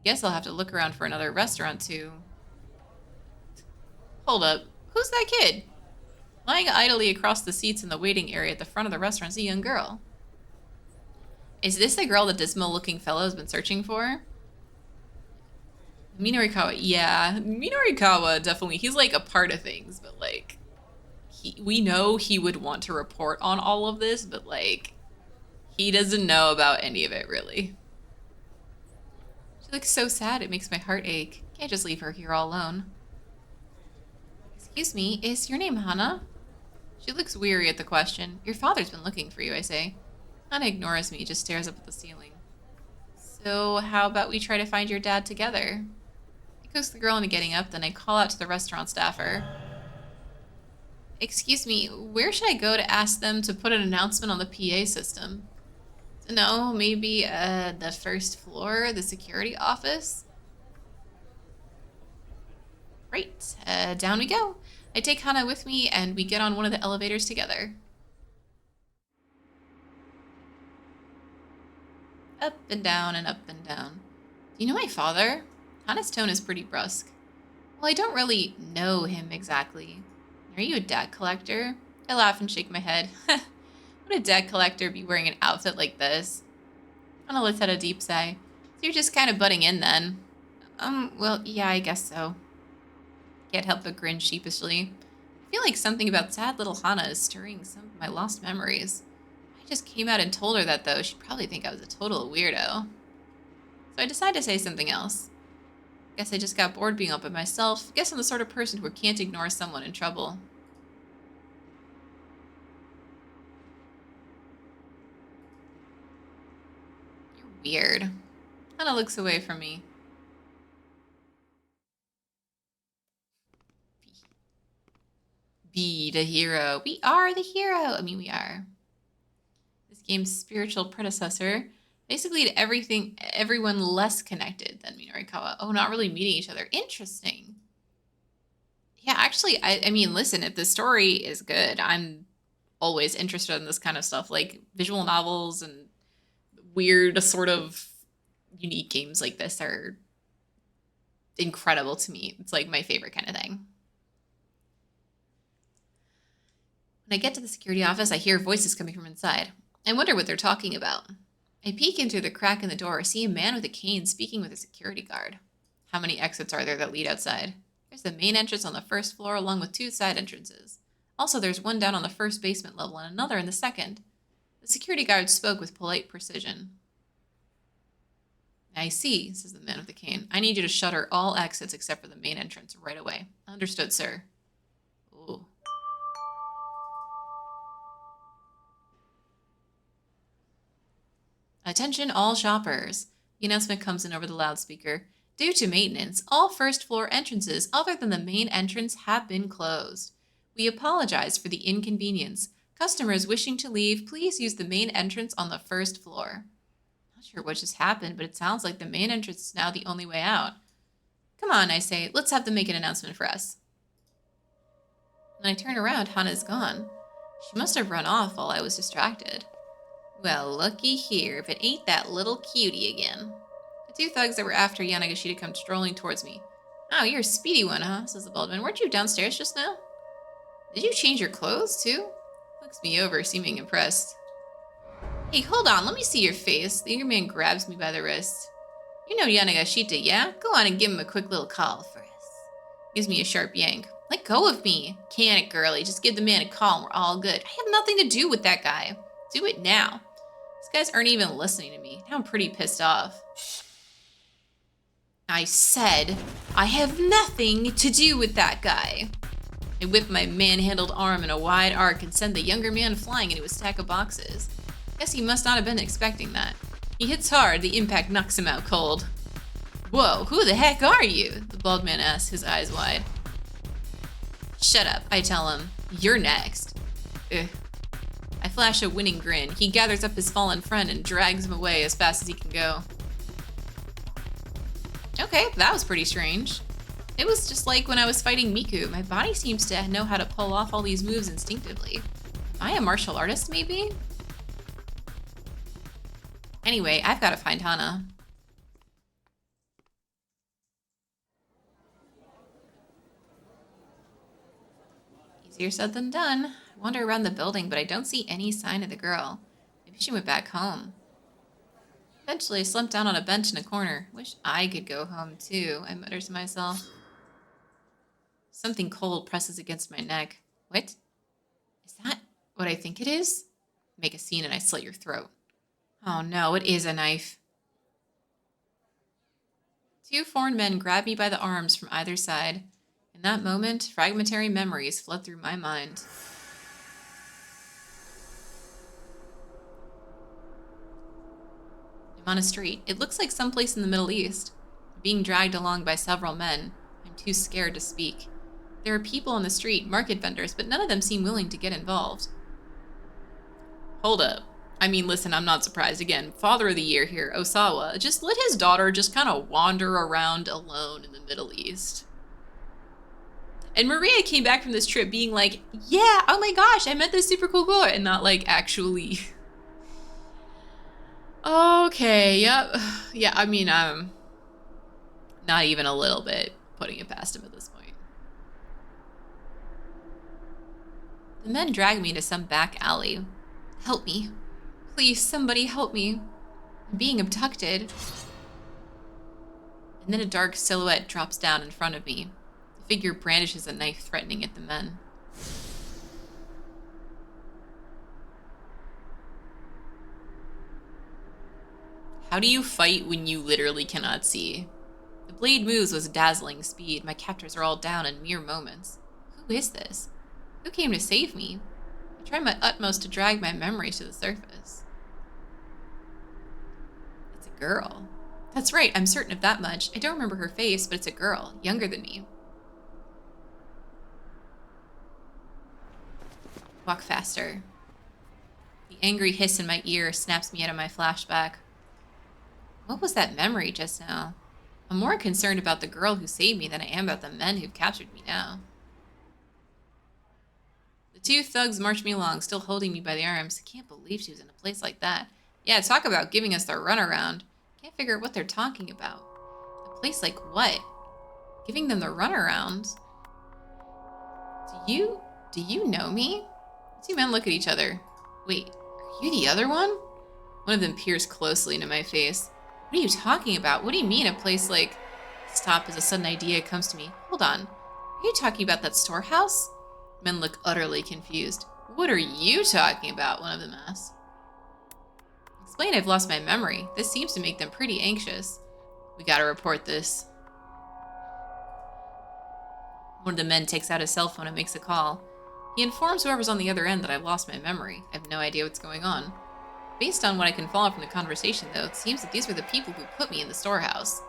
Guess I'll have to look around for another restaurant, too. Hold up. Who's that kid? Lying idly across the seats in the waiting area at the front of the restaurant is a young girl. Is this the girl the dismal-looking fellow has been searching for? Minorikawa, yeah. Minorikawa, definitely. He's, like, a part of things, but, like... we know he would want to report on all of this, but, like... he doesn't know about any of it, really. She looks so sad, it makes my heart ache. Can't just leave her here all alone. Excuse me, is your name Hana? She looks weary at the question. Your father's been looking for you, I say. Hana ignores me, just stares up at the ceiling. So how about we try to find your dad together? I coax the girl into getting up, then I call out to the restaurant staffer. Excuse me, where should I go to ask them to put an announcement on the PA system? No, maybe the first floor, the security office? Great, down we go. I take Hana with me and we get on one of the elevators together. Up and down and up and down. Do you know my father? Hana's tone is pretty brusque. Well, I don't really know him exactly. Are you a debt collector? I laugh and shake my head. Would a debt collector be wearing an outfit like this? Hana lets out a deep sigh. So you're just kind of butting in then? Well, yeah, I guess so. Can't help but grin sheepishly. I feel like something about sad little Hana is stirring some of my lost memories. If I just came out and told her that, though, she'd probably think I was a total weirdo. So I decide to say something else. Guess I just got bored being all by myself. Guess I'm the sort of person who can't ignore someone in trouble. You're weird. Hana looks away from me. Be the hero. We are the hero. I mean, we are. This game's spiritual predecessor basically made everyone less connected than Minorikawa. Oh, not really meeting each other. Interesting. Yeah, actually, I mean, listen, if the story is good, I'm always interested in this kind of stuff, like visual novels and weird sort of unique games like this are incredible to me. It's like my favorite kind of thing. When I get to the security office, I hear voices coming from inside. I wonder what they're talking about. I peek in through the crack in the door, see a man with a cane speaking with a security guard. How many exits are there that lead outside? There's the main entrance on the first floor along with 2 side entrances. Also, there's one down on the first basement level and another in the second. The security guard spoke with polite precision. I see, says the man with the cane. I need you to shutter all exits except for the main entrance right away. Understood, sir. Ooh. Attention all shoppers. The announcement comes in over the loudspeaker. Due to maintenance, all first floor entrances other than the main entrance have been closed. We apologize for the inconvenience. Customers wishing to leave, please use the main entrance on the first floor. Not sure what just happened, but it sounds like the main entrance is now the only way out. Come on, I say, let's have them make an announcement for us. When I turn around, Hana's gone. She must have run off while I was distracted. Well, looky here, if it ain't that little cutie again. The 2 thugs that were after Yanagashita come strolling towards me. Oh, you're a speedy one, huh? Says the bald man. Weren't you downstairs just now? Did you change your clothes, too? Looks me over, seeming impressed. Hey, hold on, let me see your face. The younger man grabs me by the wrist. You know Yanagashita, yeah? Go on and give him a quick little call for us. Gives me a sharp yank. Let go of me. Can it, girlie? Just give the man a call and we're all good. I have nothing to do with that guy. Do it now. These guys aren't even listening to me. Now I'm pretty pissed off. I said, I have nothing to do with that guy. I whip my manhandled arm in a wide arc and send the younger man flying into a stack of boxes. Guess he must not have been expecting that. He hits hard, the impact knocks him out cold. Whoa, who the heck are you? The bald man asks, his eyes wide. Shut up, I tell him. You're next. Ugh. I flash a winning grin. He gathers up his fallen friend and drags him away as fast as he can go. Okay, that was pretty strange. It was just like when I was fighting Miku. My body seems to know how to pull off all these moves instinctively. Am I a martial artist, maybe? Anyway, I've got to find Hana. Easier said than done. I wander around the building, but I don't see any sign of the girl. Maybe she went back home. Eventually, I slump down on a bench in a corner. Wish I could go home, too, I mutter to myself. Something cold presses against my neck. What? Is that what I think it is? Make a scene and I slit your throat. Oh no, it is a knife. Two foreign men grab me by the arms from either side. In that moment, fragmentary memories flood through my mind. I'm on a street. It looks like someplace in the Middle East. I'm being dragged along by several men. I'm too scared to speak. There are people on the street, market vendors, but none of them seem willing to get involved. Hold up. I mean, listen, I'm not surprised. Again, father of the year here, Osawa, just let his daughter just kind of wander around alone in the Middle East. And Maria came back from this trip being like, yeah, oh my gosh, I met this super cool girl, and not like actually. Okay, yep. Yeah, I mean, not even a little bit putting it past him at this point. The men drag me to some back alley. Help me. Please, somebody help me. I'm being abducted. And then a dark silhouette drops down in front of me. The figure brandishes a knife, threatening at the men. How do you fight when you literally cannot see? The blade moves with dazzling speed. My captors are all down in mere moments. Who is this? Who came to save me? I try my utmost to drag my memories to the surface. It's a girl. That's right, I'm certain of that much. I don't remember her face, but it's a girl, younger than me. Walk faster. The angry hiss in my ear snaps me out of my flashback. What was that memory just now? I'm more concerned about the girl who saved me than I am about the men who've captured me now. The two thugs march me along, still holding me by the arms. I can't believe she was in a place like that. Yeah, talk about giving us the runaround. Can't figure out what they're talking about. A place like what? Giving them the runaround? Do you know me? The two men look at each other. Wait, are you the other one? One of them peers closely into my face. What are you talking about? What do you mean a place like... Stop as a sudden idea comes to me. Hold on. Are you talking about that storehouse? Men look utterly confused. What are you talking about? One of them asks. Explain I've lost my memory. This seems to make them pretty anxious. We gotta report this. One of the men takes out his cell phone and makes a call. He informs whoever's on the other end that I've lost my memory. I have no idea what's going on. Based on what I can follow from the conversation, though, it seems that these were the people who put me in the storehouse.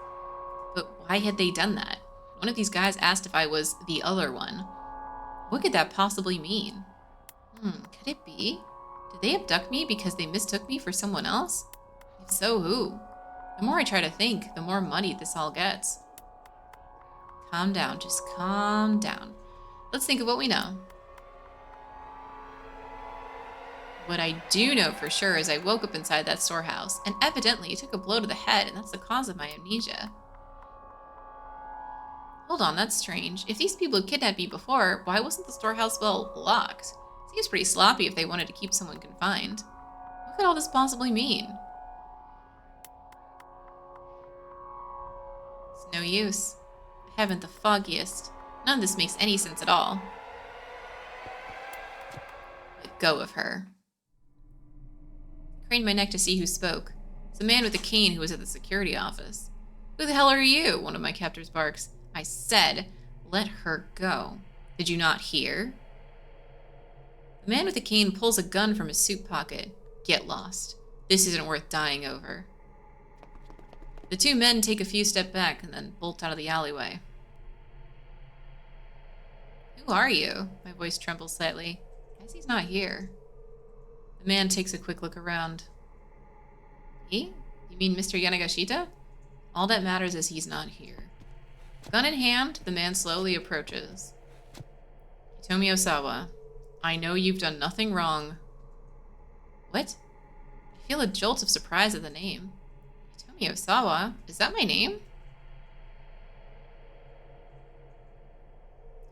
But why had they done that? One of these guys asked if I was the other one. What could that possibly mean? Could it be? Did they abduct me because they mistook me for someone else? If so, who? The more I try to think, the more muddied this all gets. Calm down, just calm down. Let's think of what we know. What I do know for sure is I woke up inside that storehouse, and evidently took a blow to the head, and that's the cause of my amnesia. Hold on, that's strange. If these people had kidnapped me before, why wasn't the storehouse bell locked? Seems pretty sloppy if they wanted to keep someone confined. What could all this possibly mean? It's no use. I haven't the foggiest. None of this makes any sense at all. Let go of her. I craned my neck to see who spoke. It's a man with a cane who was at the security office. Who the hell are you? One of my captors barks. I said, let her go. Did you not hear? The man with the cane pulls a gun from his suit pocket. Get lost. This isn't worth dying over. The two men take a few steps back and then bolt out of the alleyway. Who are you? My voice trembles slightly. Guess he's not here. The man takes a quick look around. He? You mean Mr. Yanagashita? All that matters is he's not here. Gun in hand, the man slowly approaches. Hitomi Osawa, I know you've done nothing wrong. What? I feel a jolt of surprise at the name. Hitomi Osawa? Is that my name?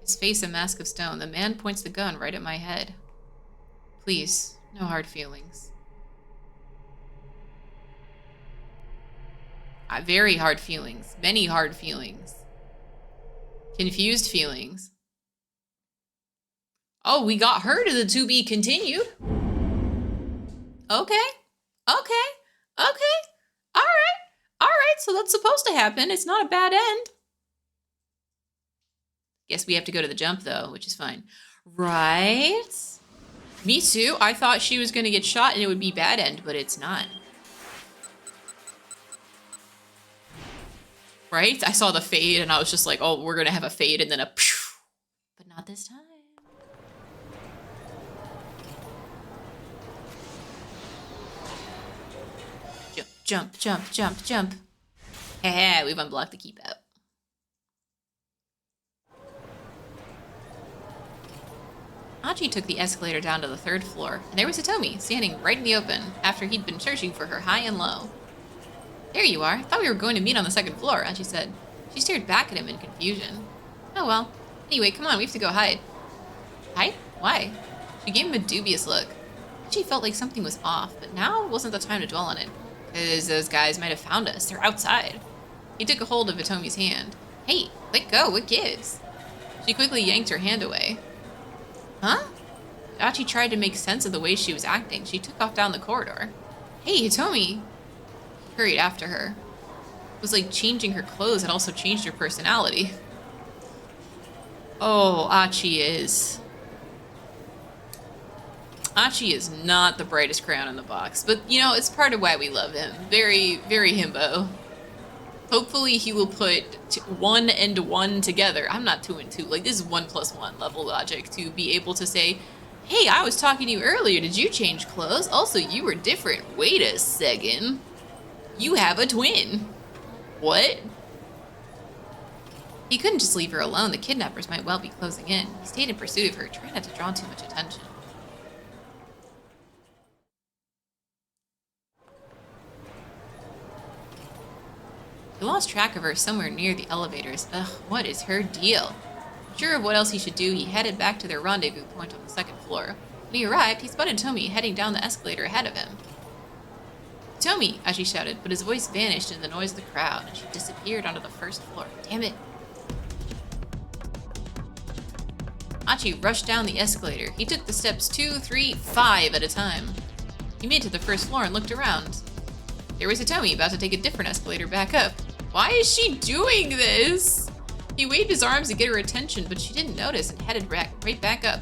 His face a mask of stone, the man points the gun right at my head. Please, no hard feelings. Very hard feelings. Many hard feelings. Confused feelings. Oh, we got her to the to be continued. Okay. Okay. Okay. All right. All right. So that's supposed to happen. It's not a bad end. Guess we have to go to the jump, though, which is fine. Right? Me too. I thought she was going to get shot and it would be bad end, but it's not. Right? I saw the fade and I was just like, oh, we're going to have a fade and then a phew. But not this time. Jump, jump, jump, jump. Hey, we've unblocked the keep out. Achi took the escalator down to the 3rd floor, and there was Hitomi, standing right in the open, after he'd been searching for her high and low. There you are. I thought we were going to meet on the 2nd floor, Achi said. She stared back at him in confusion. Oh well. Anyway, come on, we have to go hide. Hide? Why? She gave him a dubious look. Achi felt like something was off, but now wasn't the time to dwell on it, because those guys might have found us. They're outside. He took a hold of Hitomi's hand. Hey, let go, what gives? She quickly yanked her hand away. Huh? Achi tried to make sense of the way she was acting. She took off down the corridor. Hey, Hitomi! He hurried after her. It was like changing her clothes had also changed her personality. Oh, Achi is not the brightest crayon in the box, but you know, it's part of why we love him. Very, very himbo. Hopefully he will put 1 and 1 together. I'm not 2 and 2. Like, this is 1 plus 1 level logic to be able to say, hey, I was talking to you earlier. Did you change clothes? Also, you were different. Wait a second. You have a twin. What? He couldn't just leave her alone. The kidnappers might well be closing in. He stayed in pursuit of her, trying not to draw too much attention. He lost track of her somewhere near the elevators. Ugh, what is her deal? Sure of what else he should do, he headed back to their rendezvous point on the 2nd floor. When he arrived, he spotted Tomi heading down the escalator ahead of him. Tomi, Achi shouted, but his voice vanished in the noise of the crowd, and she disappeared onto the 1st floor. Damn it. Achi rushed down the escalator. He took the steps 2, 3, 5 at a time. He made it to the 1st floor and looked around. There was Hitomi about to take a different escalator back up. Why is she doing this? He waved his arms to get her attention, but she didn't notice and headed right back up.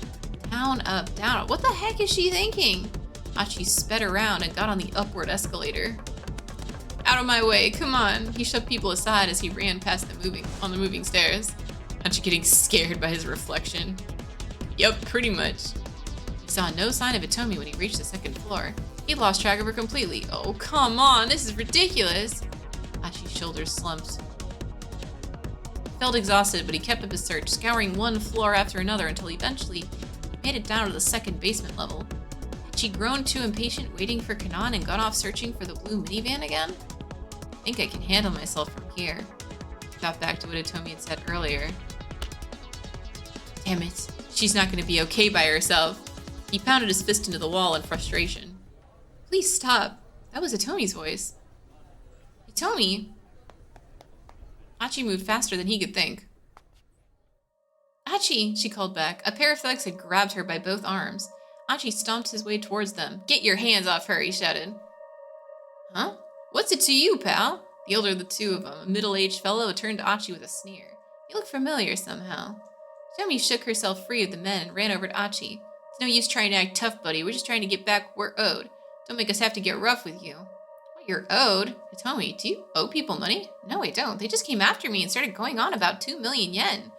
Down, up, down. What the heck is she thinking? Achi sped around and got on the upward escalator. Out of my way, come on. He shoved people aside as he ran past the moving stairs. Achi getting scared by his reflection. Yup, pretty much. He saw no sign of Hitomi when he reached the 2nd floor. He lost track of her completely. Oh, come on, this is ridiculous. Achi's shoulders slumped. He felt exhausted, but he kept up his search, scouring one floor after another until eventually made it down to the 2nd basement level. Had she grown too impatient waiting for Kanan and gone off searching for the blue minivan again? I think I can handle myself from here. He thought back to what Hitomi had said earlier. Damn it, she's not going to be okay by herself. He pounded his fist into the wall in frustration. Please stop. That was Hitomi's voice. Hitomi? Achi moved faster than he could think. Achi, she called back. A pair of thugs had grabbed her by both arms. Achi stomped his way towards them. Get your hands off her, he shouted. Huh? What's it to you, pal? The older of the two of them, a middle-aged fellow, turned to Achi with a sneer. He looked familiar somehow. Hitomi shook herself free of the men and ran over to Achi. It's no use trying to act tough, buddy. We're just trying to get back what we're owed. Don't make us have to get rough with you. What, you're owed? Hitomi, do you owe people money? No, I don't. They just came after me and started going on about 2 million yen.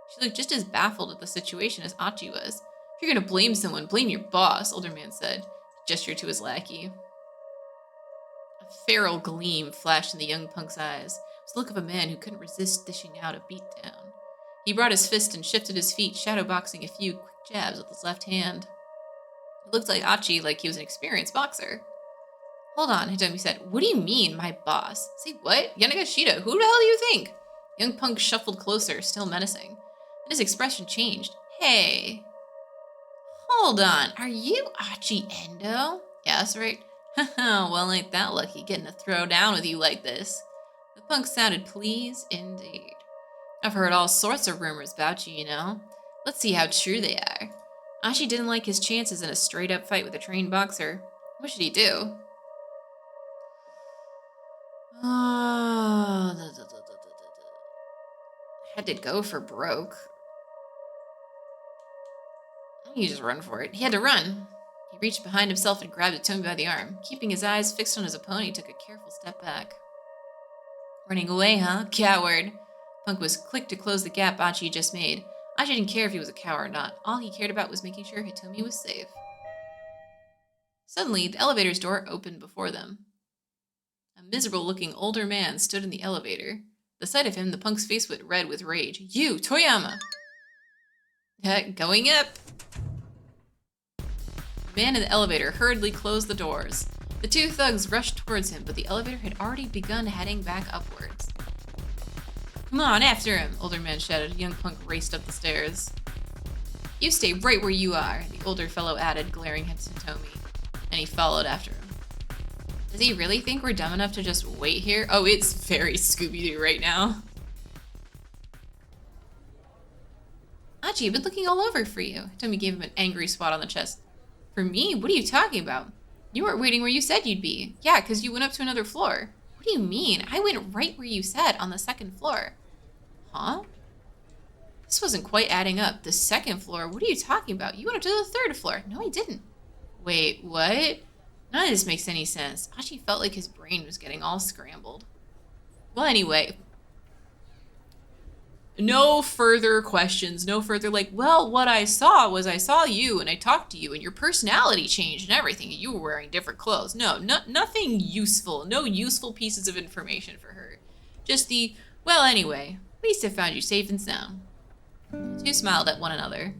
She looked just as baffled at the situation as Achi was. If you're gonna blame someone, blame your boss, older man said. He gestured to his lackey. A feral gleam flashed in the young punk's eyes. It was the look of a man who couldn't resist dishing out a beatdown. He brought his fist and shifted his feet, shadowboxing a few quick jabs with his left hand. It looked like Achi like he was an experienced boxer. Hold on, Hitomi said. What do you mean, my boss? Say what? Yanagashita, who the hell do you think? Young punk shuffled closer, still menacing. Then his expression changed. Hey. Hold on, are you Achi Endo? Yeah, that's right. Haha, well, ain't that lucky getting to throw down with you like this. The punk sounded pleased indeed. I've heard all sorts of rumors about you, you know. Let's see how true they are. Achi didn't like his chances in a straight-up fight with a trained boxer. What should he do? Had to go for broke. You just run for it. He had to run. He reached behind himself and grabbed Hitomi by the arm. Keeping his eyes fixed on his opponent, he took a careful step back. Running away, huh? Coward. Punk was quick to close the gap Achi just made. Achi didn't care if he was a coward or not. All he cared about was making sure Hitomi was safe. Suddenly, the elevator's door opened before them. A miserable-looking older man stood in the elevator. The sight of him, the punk's face went red with rage. You, Toyama! Going up! The man in the elevator hurriedly closed the doors. The two thugs rushed towards him, but the elevator had already begun heading back upwards. Come on, after him, older man shouted. Young punk raced up the stairs. You stay right where you are, the older fellow added, glaring at Hitomi, and he followed after him. Does he really think we're dumb enough to just wait here? Oh, it's very Scooby-Doo right now. Achi, I've been looking all over for you. Hitomi gave him an angry swat on the chest. For me? What are you talking about? You weren't waiting where you said you'd be. Yeah, because you went up to another floor. What do you mean? I went right where you said, on the second floor. Huh? This wasn't quite adding up. The second floor? What are you talking about? You went up to the third floor. No, I didn't. Wait, what? None of this makes any sense. Achi felt like his brain was getting all scrambled. Well, anyway. No further questions. No further like, well, what I saw was I saw you and I talked to you and your personality changed and everything. You were wearing different clothes. No, nothing useful. No useful pieces of information for her. Just the, well, anyway, at least I found you safe and sound. The two smiled at one another.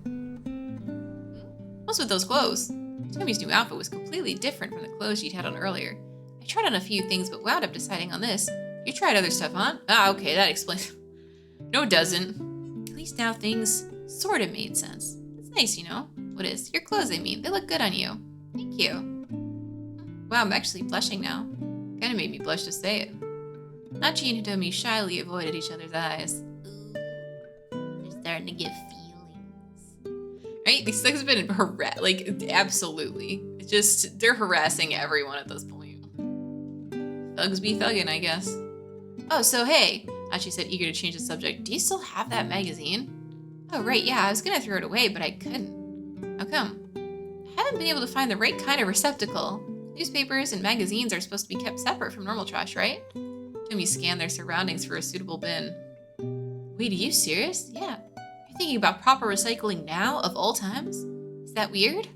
What's with those clothes? Tommy's new outfit was completely different from the clothes she'd had on earlier. I tried on a few things, but wound up deciding on this. You tried other stuff, huh? Ah, okay, that explains. No, it doesn't. At least now things sort of made sense. It's nice, you know? What is? Your clothes, I mean. They look good on you. Thank you. Wow, I'm actually blushing now. Kinda made me blush to say it. Achi and Hitomi shyly avoided each other's eyes. Ooh, they're starting to get feelings. Right? These thugs have been absolutely. It's just, they're harassing everyone at this point. Thugs be thuggin', I guess. Oh, so hey, Achi said, eager to change the subject. Do you still have that magazine? Oh, right, yeah, I was gonna throw it away, but I couldn't. How come? I haven't been able to find the right kind of receptacle. Newspapers and magazines are supposed to be kept separate from normal trash, right? Tomi scanned their surroundings for a suitable bin. Wait, are you serious? Yeah. You're thinking about proper recycling now, of all times? Is that weird?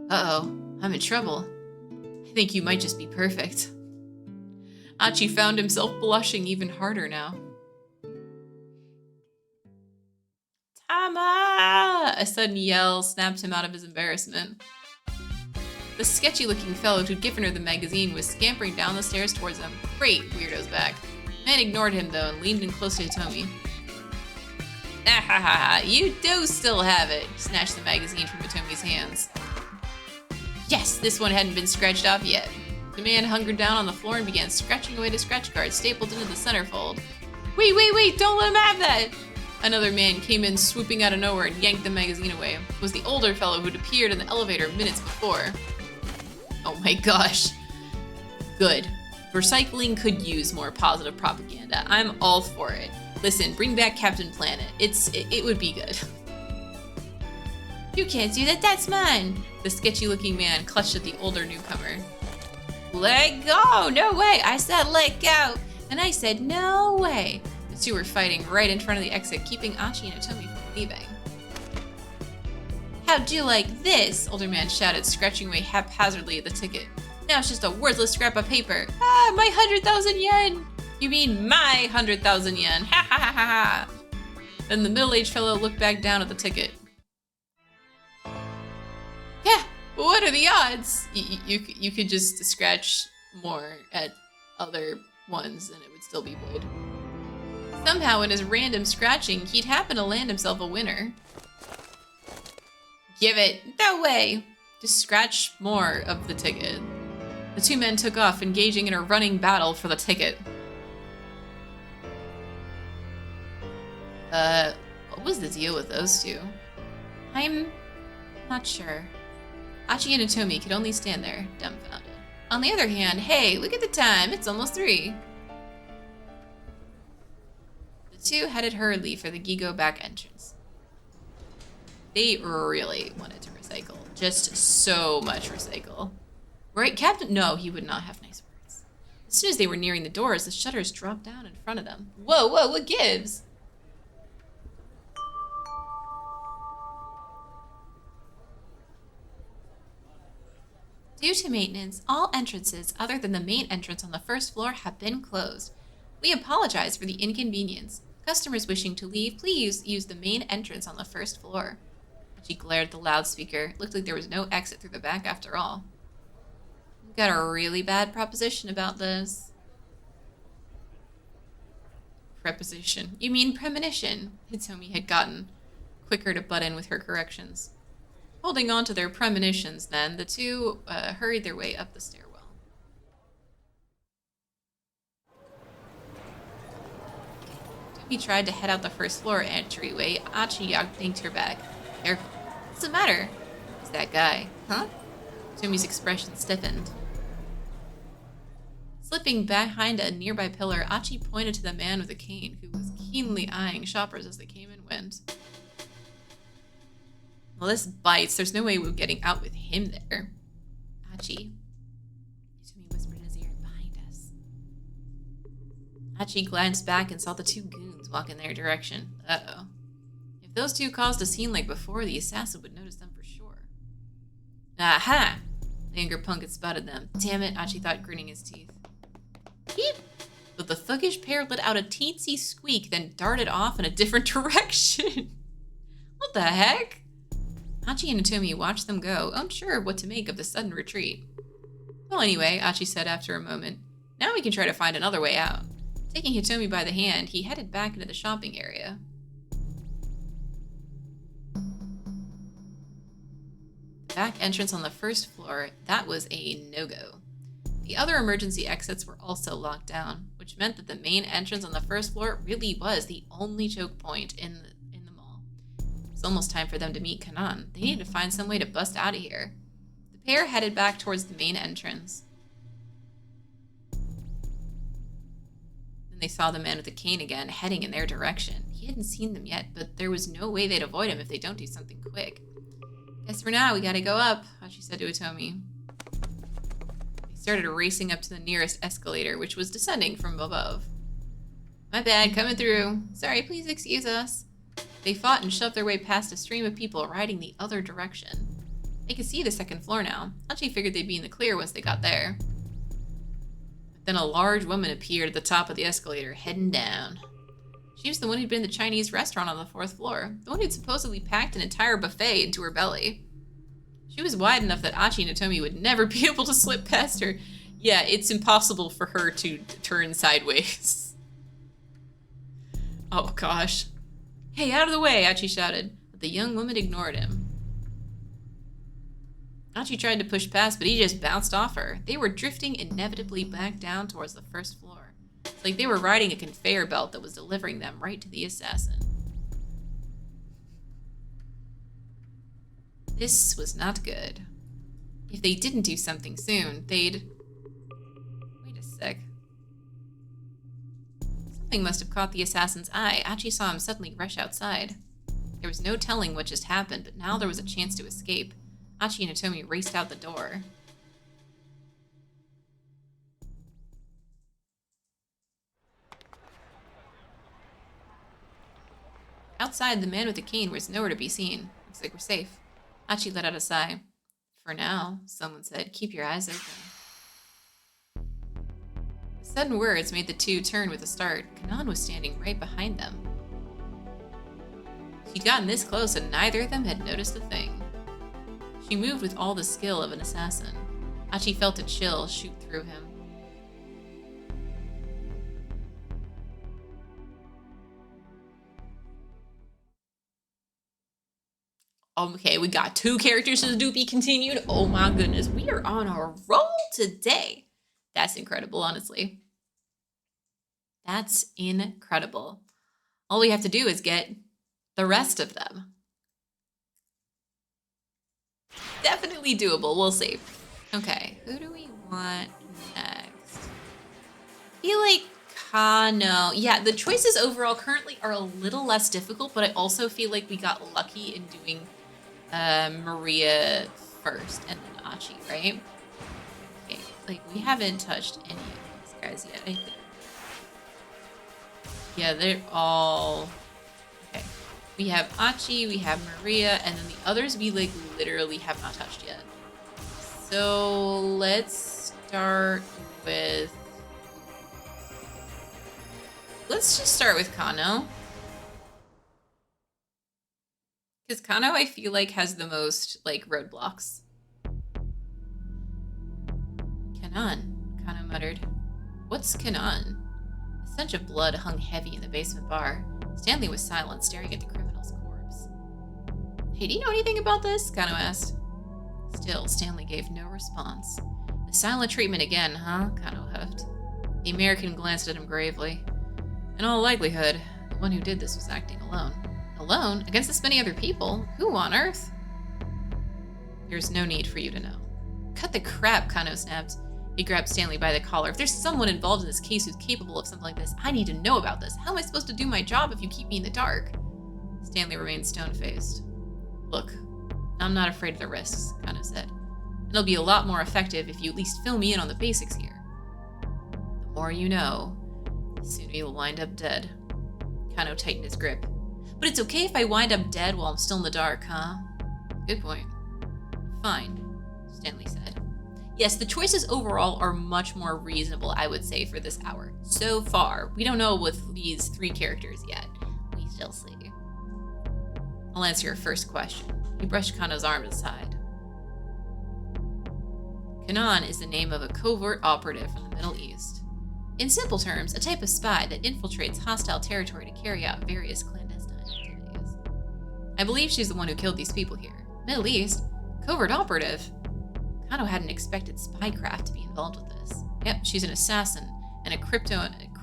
Uh-oh, I'm in trouble. I think you might just be perfect. Achi found himself blushing even harder now. Tama! A sudden yell snapped him out of his embarrassment. The sketchy-looking fellow who'd given her the magazine was scampering down the stairs towards them. Great, weirdo's back. The man ignored him, though, and leaned in close to Hitomi. Ah ha ha ha, you do still have it! He snatched the magazine from Hitomi's hands. Yes, this one hadn't been scratched off yet. The man hungered down on the floor and began scratching away the scratch cards stapled into the centerfold. Wait, don't let him have that! Another man came in swooping out of nowhere and yanked the magazine away. It was the older fellow who'd appeared in the elevator minutes before. Oh my gosh. Good. Recycling could use more positive propaganda. I'm all for it. Listen, bring back Captain Planet. It would be good. You can't do that, that's mine! The sketchy-looking man clutched at the older newcomer. Let go! No way! I said let go! And I said no way! The two were fighting right in front of the exit, keeping Achi and Hitomi from leaving. How'd you like this? Older man shouted, scratching away haphazardly at the ticket. Now it's just a worthless scrap of paper. Ah, my 100,000 yen! You mean my 100,000 yen? Ha ha ha ha ha! Then the middle-aged fellow looked back down at the ticket. Yeah, what are the odds? You could just scratch more at other ones and it would still be void. Somehow in his random scratching, he'd happen to land himself a winner. Give it. No way. Just scratch more of the ticket. The two men took off, engaging in a running battle for the ticket. What was the deal with those two? I'm not sure. Achi and Itomi could only stand there, dumbfounded. On the other hand, hey, look at the time. It's almost 3. The two headed hurriedly for the Gigo back entrance. They really wanted to recycle. Just so much recycle. Right, Captain? No, he would not have nice words. As soon as they were nearing the doors, the shutters dropped down in front of them. Whoa, whoa, what gives? Due to maintenance, all entrances other than the main entrance on the first floor have been closed. We apologize for the inconvenience. Customers wishing to leave, please use the main entrance on the first floor. She glared at the loudspeaker. It looked like there was no exit through the back after all. We've got a really bad proposition about this. Preposition. You mean premonition? Hitomi had gotten quicker to butt in with her corrections. Holding on to their premonitions, then, the two hurried their way up the stairwell. Hitomi tried to head out the first floor entryway. Achi yanked her back. Careful. What's the matter? It's that guy. Huh? Hitomi's expression stiffened. Slipping behind a nearby pillar, Achi pointed to the man with a cane, who was keenly eyeing shoppers as they came and went. Well, this bites. There's no way we're getting out with him there. Achi. Hitomi whispered in his ear, behind us. Achi glanced back and saw the two goons walk in their direction. Uh-oh. If those two caused a scene like before, the assassin would notice them for sure. Aha! The anger punk had spotted them. Damn it, Achi thought, gritting his teeth. Beep! But the thuggish pair let out a teensy squeak, then darted off in a different direction. What the heck? Achi and Hitomi watched them go, unsure of what to make of the sudden retreat. Well, anyway, Achi said after a moment, now we can try to find another way out. Taking Hitomi by the hand, he headed back into the shopping area. The back entrance on the first floor, that was a no-go. The other emergency exits were also locked down, which meant that the main entrance on the first floor really was the only choke point in the mall. It was almost time for them to meet Kanan. They needed to find some way to bust out of here. The pair headed back towards the main entrance. Then they saw the man with the cane again, heading in their direction. He hadn't seen them yet, but there was no way they'd avoid him if they don't do something quick. Guess for now, we gotta go up, Hachi said to Hitomi. They started racing up to the nearest escalator, which was descending from above. My bad, coming through. Sorry, please excuse us. They fought and shoved their way past a stream of people riding the other direction. They could see the second floor now. Hachi figured they'd be in the clear once they got there. But then a large woman appeared at the top of the escalator, heading down. She was the one who'd been in the Chinese restaurant on the 4th floor, the one who'd supposedly packed an entire buffet into her belly. She was wide enough that Achi and Hitomi would never be able to slip past her. Yeah, it's impossible for her to turn sideways. Oh gosh. Hey, out of the way, Achi shouted, but the young woman ignored him. Achi tried to push past, but he just bounced off her. They were drifting inevitably back down towards the first floor. It's like they were riding a conveyor belt that was delivering them right to the assassin. This was not good. If they didn't do something soon, they'd... Wait a sec. Something must have caught the assassin's eye. Achi saw him suddenly rush outside. There was no telling what just happened, but now there was a chance to escape. Achi and Hitomi raced out the door. Outside, the man with the cane was nowhere to be seen. Looks like we're safe. Achi let out a sigh. For now, someone said, keep your eyes open. The sudden words made the two turn with a start. Kanan was standing right behind them. She'd gotten this close and neither of them had noticed a thing. She moved with all the skill of an assassin. Achi felt a chill shoot through him. Okay, we got 2 characters to be continued. Oh my goodness, we are on a roll today. That's incredible, honestly. That's incredible. All we have to do is get the rest of them. Definitely doable, we'll see. Okay, who do we want next? I feel like Kano. Yeah, the choices overall currently are a little less difficult, but I also feel like we got lucky in doing Maria first and then Achi, right? Okay, like we haven't touched any of these guys yet, I think. Yeah, they're all... Okay. We have Achi, we have Maria, and then the others we like literally have not touched yet. So let's start with... Let's just start with Kano. Because Kano, I feel like, has the most, like, roadblocks. Kanan, Kano muttered. What's Kanan? The stench of blood hung heavy in the basement bar. Stanley was silent, staring at the criminal's corpse. Hey, do you know anything about this? Kano asked. Still, Stanley gave no response. The silent treatment again, huh? Kano huffed. The American glanced at him gravely. In all likelihood, the one who did this was acting alone. Alone? Against this many other people? Who on earth? There's no need for you to know. Cut the crap, Kano snapped. He grabbed Stanley by the collar. If there's someone involved in this case who's capable of something like this, I need to know about this. How am I supposed to do my job if you keep me in the dark? Stanley remained stone-faced. Look, I'm not afraid of the risks, Kano said. It'll be a lot more effective if you at least fill me in on the basics here. The more you know, the sooner you'll wind up dead. Kano tightened his grip. But it's okay if I wind up dead while I'm still in the dark, huh? Good point. Fine, Stanley said. Yes, the choices overall are much more reasonable, I would say, for this hour. So far, we don't know with these 3 characters yet. We shall see. I'll answer your first question. He brushed Kano's arm aside. Kanan is the name of a covert operative from the Middle East. In simple terms, a type of spy that infiltrates hostile territory to carry out various clandestine activities. I believe she's the one who killed these people here. Middle East? Covert operative? Kano hadn't expected spycraft to be involved with this. Yep, she's an assassin and a cryptanalysis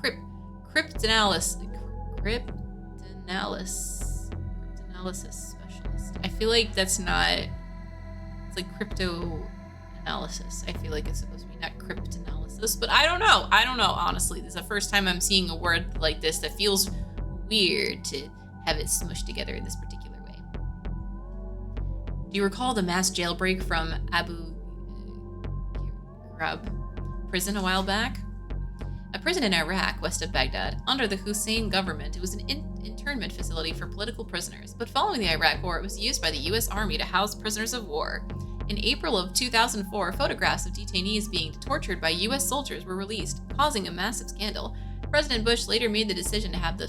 specialist. I feel like that's not... It's like crypto analysis. I feel like it's supposed to be not cryptanalysis, but I don't know. Honestly. This is the first time I'm seeing a word like this that feels weird to have it smushed together in this particular way. Do you recall the mass jailbreak from Abu Ghraib prison a while back? A prison in Iraq, west of Baghdad, under the Hussein government. It was an internment facility for political prisoners, but following the Iraq War, it was used by the U.S. Army to house prisoners of war. In April of 2004, photographs of detainees being tortured by U.S. soldiers were released, causing a massive scandal. President Bush later made the decision to have the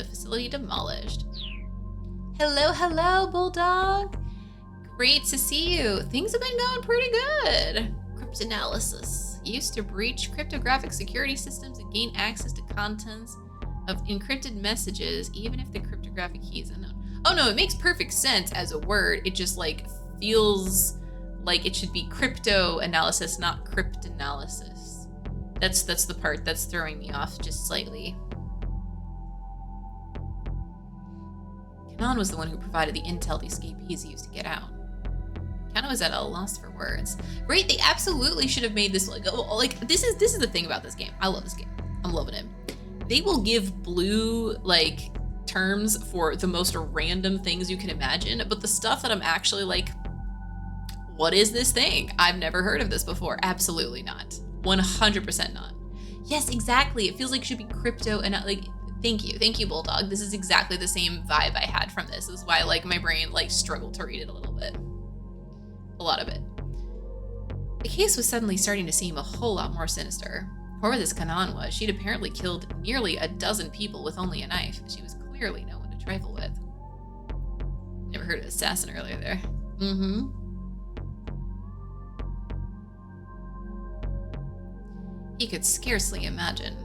facility demolished. Hello, Bulldog. Great to see you. Things have been going pretty good. Cryptanalysis. Used to breach cryptographic security systems and gain access to contents of encrypted messages, even if the cryptographic key is unknown. Oh no, it makes perfect sense as a word. It just like feels like it should be crypto analysis, not cryptanalysis. That's the part that's throwing me off just slightly. Kanan was the one who provided the intel the escapees used to get out. Kanan was at a loss for words. Right? They absolutely should have made this like this is the thing about this game. I love this game. I'm loving it. They will give blue like terms for the most random things you can imagine, but the stuff that I'm actually like, what is this thing? I've never heard of this before. Absolutely not. 100% not. Yes, exactly. It feels like it should be crypto and like Thank you, Bulldog. This is exactly the same vibe I had from this. This is why, like, my brain, like, struggled to read it a little bit. A lot of it. The case was suddenly starting to seem a whole lot more sinister. Whoever this Kanan was, she'd apparently killed nearly a dozen people with only a knife. She was clearly no one to trifle with. Never heard of assassin earlier there. Mm-hmm. He could scarcely imagine.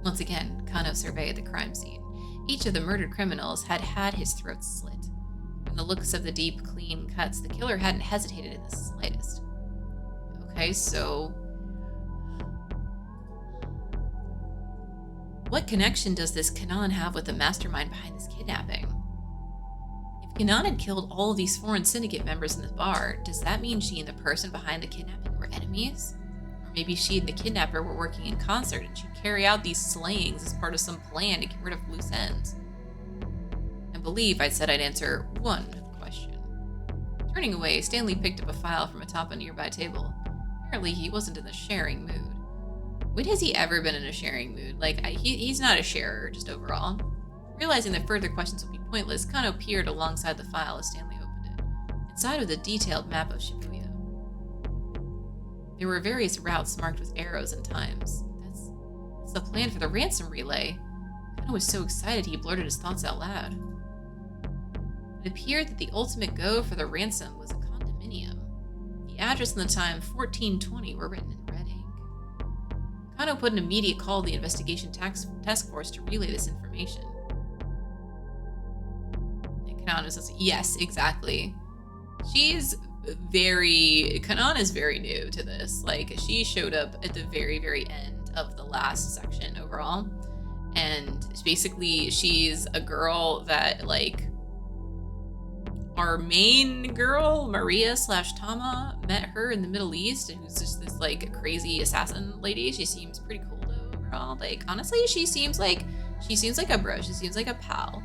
Once again, Kano surveyed the crime scene. Each of the murdered criminals had had his throat slit. From the looks of the deep, clean cuts, the killer hadn't hesitated in the slightest. Okay, so... what connection does this Kanan have with the mastermind behind this kidnapping? If Kanan had killed all of these foreign syndicate members in the bar, does that mean she and the person behind the kidnapping were enemies? Maybe she and the kidnapper were working in concert and she'd carry out these slayings as part of some plan to get rid of loose ends. I believe I said I'd answer one question. Turning away, Stanley picked up a file from atop a nearby table. Apparently he wasn't in the sharing mood. When has he ever been in a sharing mood? Like, he's not a sharer, just overall. Realizing that further questions would be pointless, Kano peered alongside the file as Stanley opened it. Inside was a detailed map of Shibuya. There were various routes marked with arrows and times. That's the plan for the ransom relay. Kano was so excited he blurted his thoughts out loud. It appeared that the ultimate go for the ransom was a condominium. The address and the time, 1420, were written in red ink. Kano put an immediate call to the investigation task force to relay this information. And Kano says, yes, exactly. Kanan is very new to this. Like, she showed up at the very, very end of the last section overall. And basically, she's a girl that, like, our main girl, Maria/Tama, met her in the Middle East, and who's just this, like, crazy assassin lady. She seems pretty cool, though, overall. Like, honestly, she seems like a bro. She seems like a pal.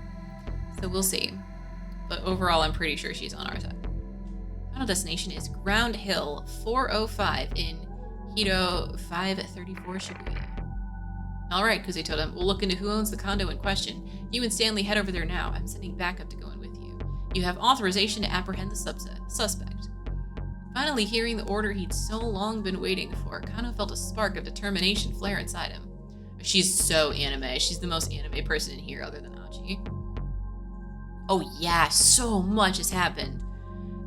So we'll see. But overall, I'm pretty sure she's on our side. Final destination is Ground Hill 405 in Hito 534 Shibuya. Alright, Kuze told him, we'll look into who owns the condo in question. You and Stanley head over there now. I'm sending backup to go in with you. You have authorization to apprehend the suspect. Finally hearing the order he'd so long been waiting for, Kano felt a spark of determination flare inside him. She's so anime. She's the most anime person in here other than Achi. Oh yeah, so much has happened.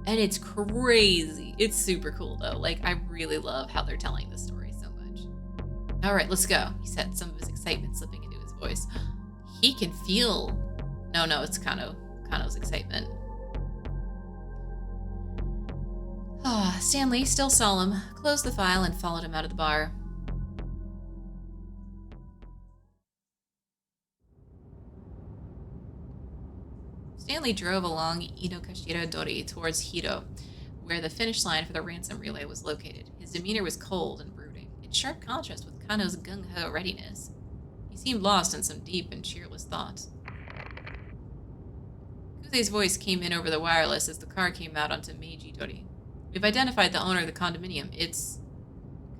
And it's crazy. It's super cool, though. Like, I really love how they're telling this story so much. All right, let's go, he said, some of his excitement slipping into his voice. He can feel... No, it's Kano's excitement. Stanley, still solemn, closed the file and followed him out of the bar. Stanley drove along Inokashira Dori towards Hiro, where the finish line for the ransom relay was located. His demeanor was cold and brooding, in sharp contrast with Kano's gung-ho readiness. He seemed lost in some deep and cheerless thoughts. Kuze's voice came in over the wireless as the car came out onto Meiji Dori. We've identified the owner of the condominium. It's...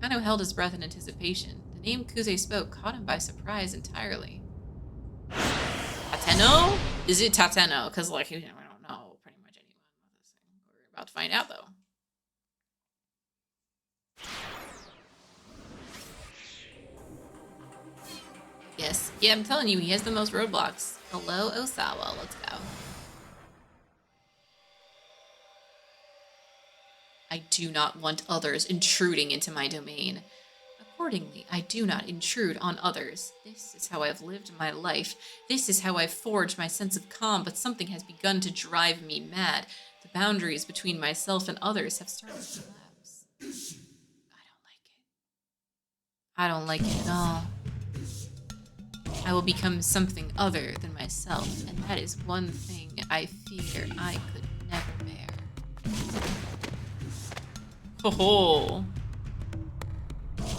Kano held his breath in anticipation. The name Kuze spoke caught him by surprise entirely. Tateno? Is it Tateno? Because, like, I don't know pretty much anyone about this thing. We're about to find out, though. Yes. Yeah, I'm telling you, he has the most roadblocks. Hello, Osawa. Let's go. I do not want others intruding into my domain. Accordingly, I do not intrude on others. This is how I've lived my life. This is how I've forged my sense of calm, but something has begun to drive me mad. The boundaries between myself and others have started to collapse. I don't like it at all. I will become something other than myself, and that is one thing I fear I could never bear. Ho-ho!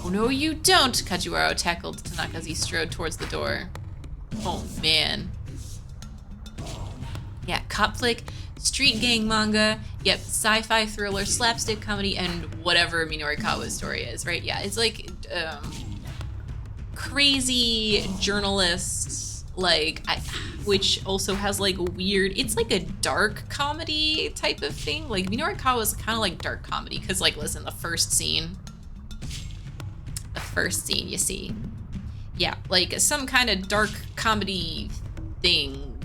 Oh, no, you don't! Kajiwaro tackled Tanaka as he strode towards the door. Oh, man. Yeah, cop flick, street gang manga, yep, sci-fi thriller, slapstick comedy, and whatever Minoru Kawa's story is, right? Yeah, it's like, crazy journalist, like, which also has like weird, it's like a dark comedy type of thing. Like Minoru Kawa is kind of like dark comedy because, like, listen, the first scene you see, yeah, like some kind of dark comedy thing,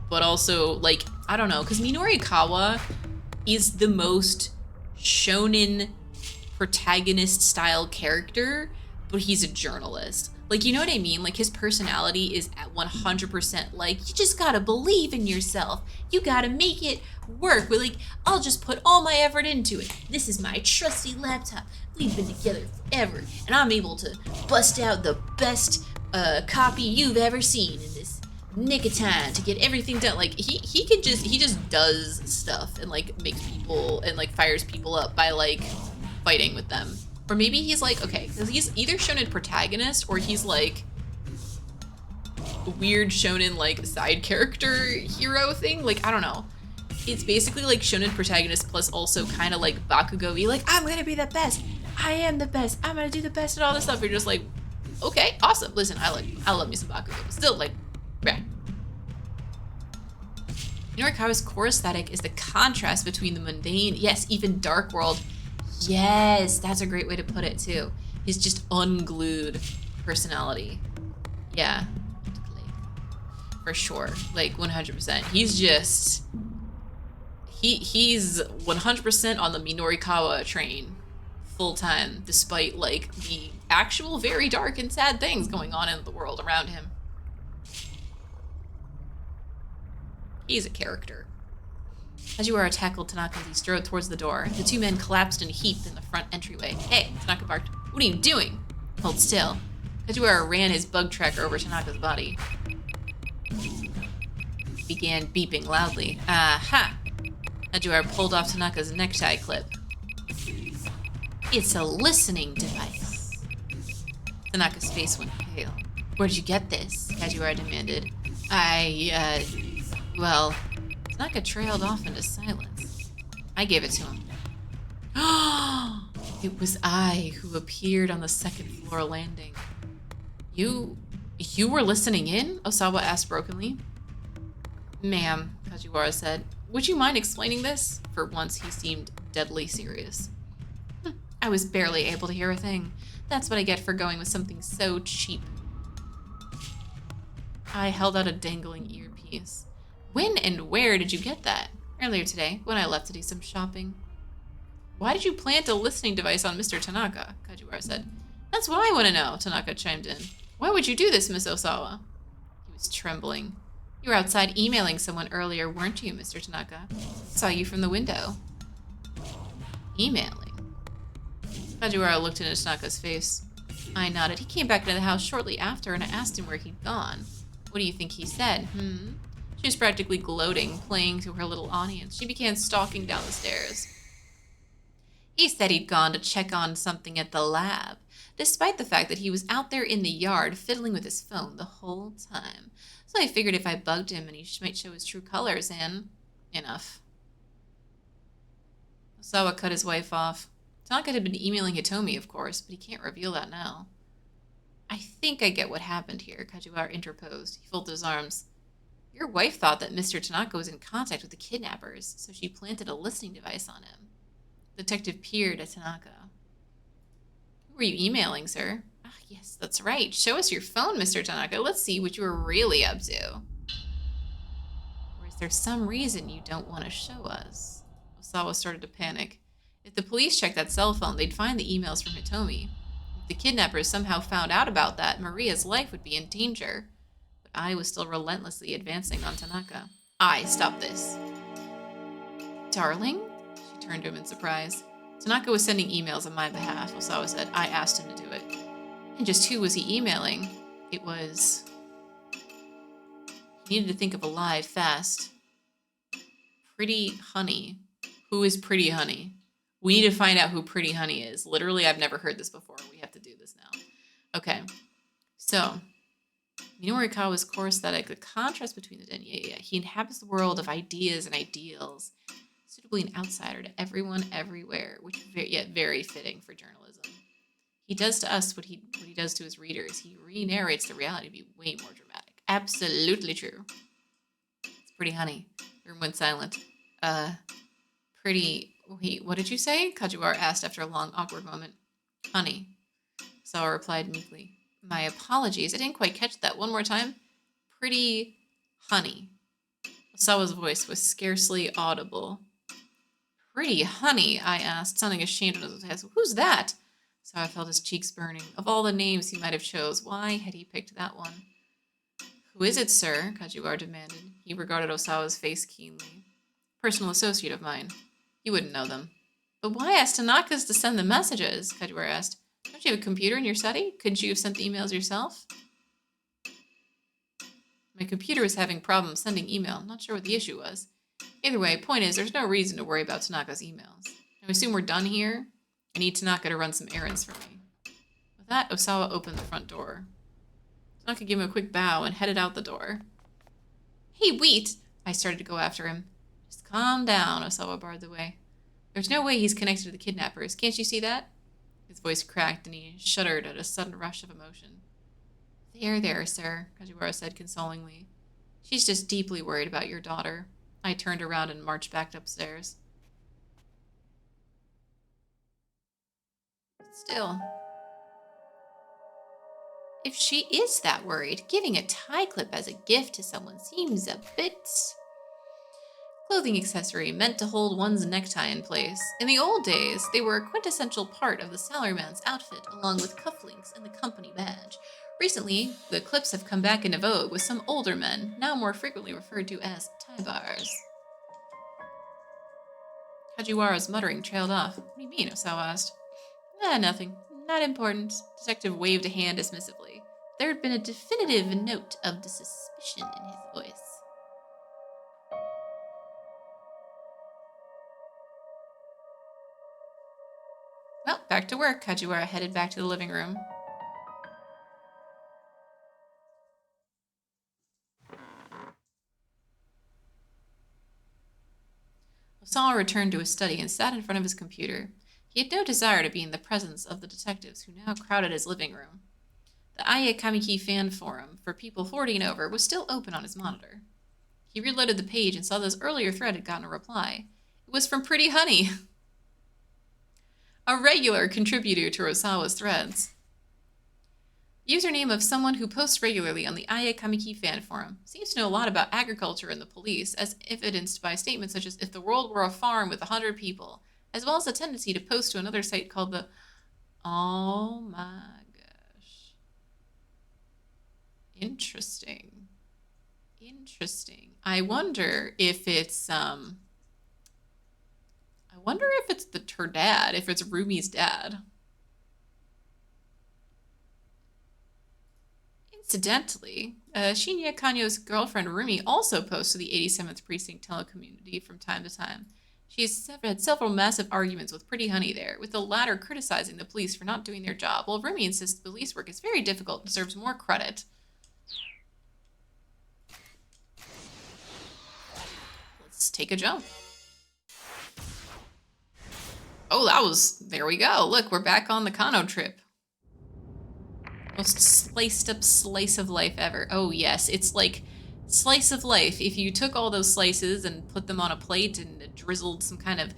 but also like, I don't know, because Minoru Kawa is the most shonen protagonist style character, but he's a journalist. Like, you know what I mean? Like, his personality is at 100% like, you just gotta believe in yourself. You gotta make it work. We're like, I'll just put all my effort into it. This is my trusty laptop. We've been together forever, and I'm able to bust out the best copy you've ever seen in this nick of time to get everything done. Like, he just does stuff and like makes people and like fires people up by like fighting with them. Or maybe he's like, okay, because he's either shonen protagonist or he's like weird shonen like side character hero thing. Like, I don't know. It's basically like shonen protagonist plus also kind of like Bakugo-y, like, I'm gonna be the best. I am the best. I'm gonna do the best at all this stuff. You're just like, okay, awesome. Listen, I love me some Bakugo. Still, like, yeah. Norikawa's core aesthetic is the contrast between the mundane, yes, even dark world. Yes, that's a great way to put it too. His just unglued personality. Yeah, for sure. Like 100%. He's just he's 100% on the Minorikawa train full time, despite like the actual very dark and sad things going on in the world around him. He's a character. Kajiwara tackled Tanaka as he strode towards the door. The two men collapsed in a heap in the front entryway. Hey, Tanaka barked. What are you doing? Hold still. Kajiwara ran his bug tracker over Tanaka's body. He began beeping loudly. Aha! Kajiwara pulled off Tanaka's necktie clip. It's a listening device. Tanaka's face went pale. Where'd you get this? Kajiwara demanded. Well... Tanaka trailed off into silence. I gave it to him. It was I who appeared on the second floor landing. You were listening in? Osawa asked brokenly. Ma'am, Kajiwara said, would you mind explaining this? For once, he seemed deadly serious. I was barely able to hear a thing. That's what I get for going with something so cheap. I held out a dangling earpiece. When and where did you get that? Earlier today, when I left to do some shopping. Why did you plant a listening device on Mr. Tanaka? Kajiwara said. That's what I want to know, Tanaka chimed in. Why would you do this, Miss Osawa? He was trembling. You were outside emailing someone earlier, weren't you, Mr. Tanaka? Saw you from the window. Emailing? Kajiwara looked into Tanaka's face. I nodded. He came back into the house shortly after, and I asked him where he'd gone. What do you think he said? She was practically gloating, playing to her little audience. She began stalking down the stairs. He said he'd gone to check on something at the lab, despite the fact that he was out there in the yard fiddling with his phone the whole time. So I figured if I bugged him and he might show his true colors, and enough. Osawa cut his wife off. Tanaka had been emailing Hitomi, of course, but he can't reveal that now. I think I get what happened here, Kajiwara interposed. He folded his arms. Your wife thought that Mr. Tanaka was in contact with the kidnappers, so she planted a listening device on him. The detective peered at Tanaka. Who were you emailing, sir? Ah, yes, that's right. Show us your phone, Mr. Tanaka. Let's see what you were really up to. Or is there some reason you don't want to show us? Osawa started to panic. If the police checked that cell phone, they'd find the emails from Hitomi. If the kidnappers somehow found out about that, Maria's life would be in danger. I was still relentlessly advancing on Tanaka. Stop this. Darling? She turned to him in surprise. Tanaka was sending emails on my behalf, Osawa said. I asked him to do it. And just who was he emailing? It was... He needed to think of a lie fast. Pretty Honey. Who is Pretty Honey? We need to find out who Pretty Honey is. Literally, I've never heard this before. We have to do this now. Okay. So... Minorikawa's core aesthetic, the contrast between the he inhabits the world of ideas and ideals, suitably an outsider to everyone, everywhere, which yet very fitting for journalism. He does to us what he he does to his readers. He re-narrates the reality to be way more dramatic. Absolutely true. It's pretty honey. The room went silent. Pretty... Wait, what did you say? Kajiwara asked after a long, awkward moment. Honey. Sawa replied meekly. My apologies. I didn't quite catch that. One more time. Pretty honey. Sawa's voice was scarcely audible. Pretty honey, I asked, sounding ashamed of his head. Who's that? Sawa felt his cheeks burning. Of all the names he might have chose, why had he picked that one? Who is it, sir? Kajiwara demanded. He regarded Osawa's face keenly. Personal associate of mine. You wouldn't know them. But why ask Tanaka's to send the messages? Kajiwara asked. Don't you have a computer in your study? Couldn't you have sent the emails yourself? My computer was having problems sending email. I'm not sure what the issue was. Either way, point is, there's no reason to worry about Tanaka's emails. I assume we're done here. I need Tanaka to run some errands for me. With that, Osawa opened the front door. Tanaka gave him a quick bow and headed out the door. Hey, wait! I started to go after him. Just calm down, Osawa barred the way. There's no way he's connected to the kidnappers. Can't you see that? His voice cracked and he shuddered at a sudden rush of emotion. There, sir, Kajiwara said consolingly. She's just deeply worried about your daughter. I turned around and marched back upstairs. Still, if she is that worried, giving a tie clip as a gift to someone seems a bit... Clothing accessory meant to hold one's necktie in place. In the old days, they were a quintessential part of the salaryman's outfit, along with cufflinks and the company badge. Recently, the clips have come back into vogue with some older men, now more frequently referred to as tie bars. Kajiwara's muttering trailed off. What do you mean? Osawa asked. Nothing. Not important. Detective waved a hand dismissively. There had been a definitive note of the suspicion in his voice. Well, back to work. Kajiwara headed back to the living room. Osawa returned to his study and sat in front of his computer. He had no desire to be in the presence of the detectives who now crowded his living room. The Aie Kamiki fan forum for people 40 and over was still open on his monitor. He reloaded the page and saw that his earlier thread had gotten a reply. It was from Pretty Honey, a regular contributor to Osawa's threads. Username of someone who posts regularly on the Aie Kamiki fan forum. Seems to know a lot about agriculture and the police, as evidenced by statements such as if the world were a farm with 100 people, as well as a tendency to post to another site called the... Oh my gosh. Interesting. I wonder if it's, her dad, if it's Rumi's dad. Incidentally, Shinya Kanyo's girlfriend Rumi also posts to the 87th Precinct telecommunity from time to time. She has had several massive arguments with Pretty Honey there, with the latter criticizing the police for not doing their job, while Rumi insists the police work is very difficult and deserves more credit. Let's take a jump. Oh, there we go. Look, we're back on the Kano trip. Most sliced up slice of life ever. Oh yes, it's like slice of life. If you took all those slices and put them on a plate and drizzled some kind of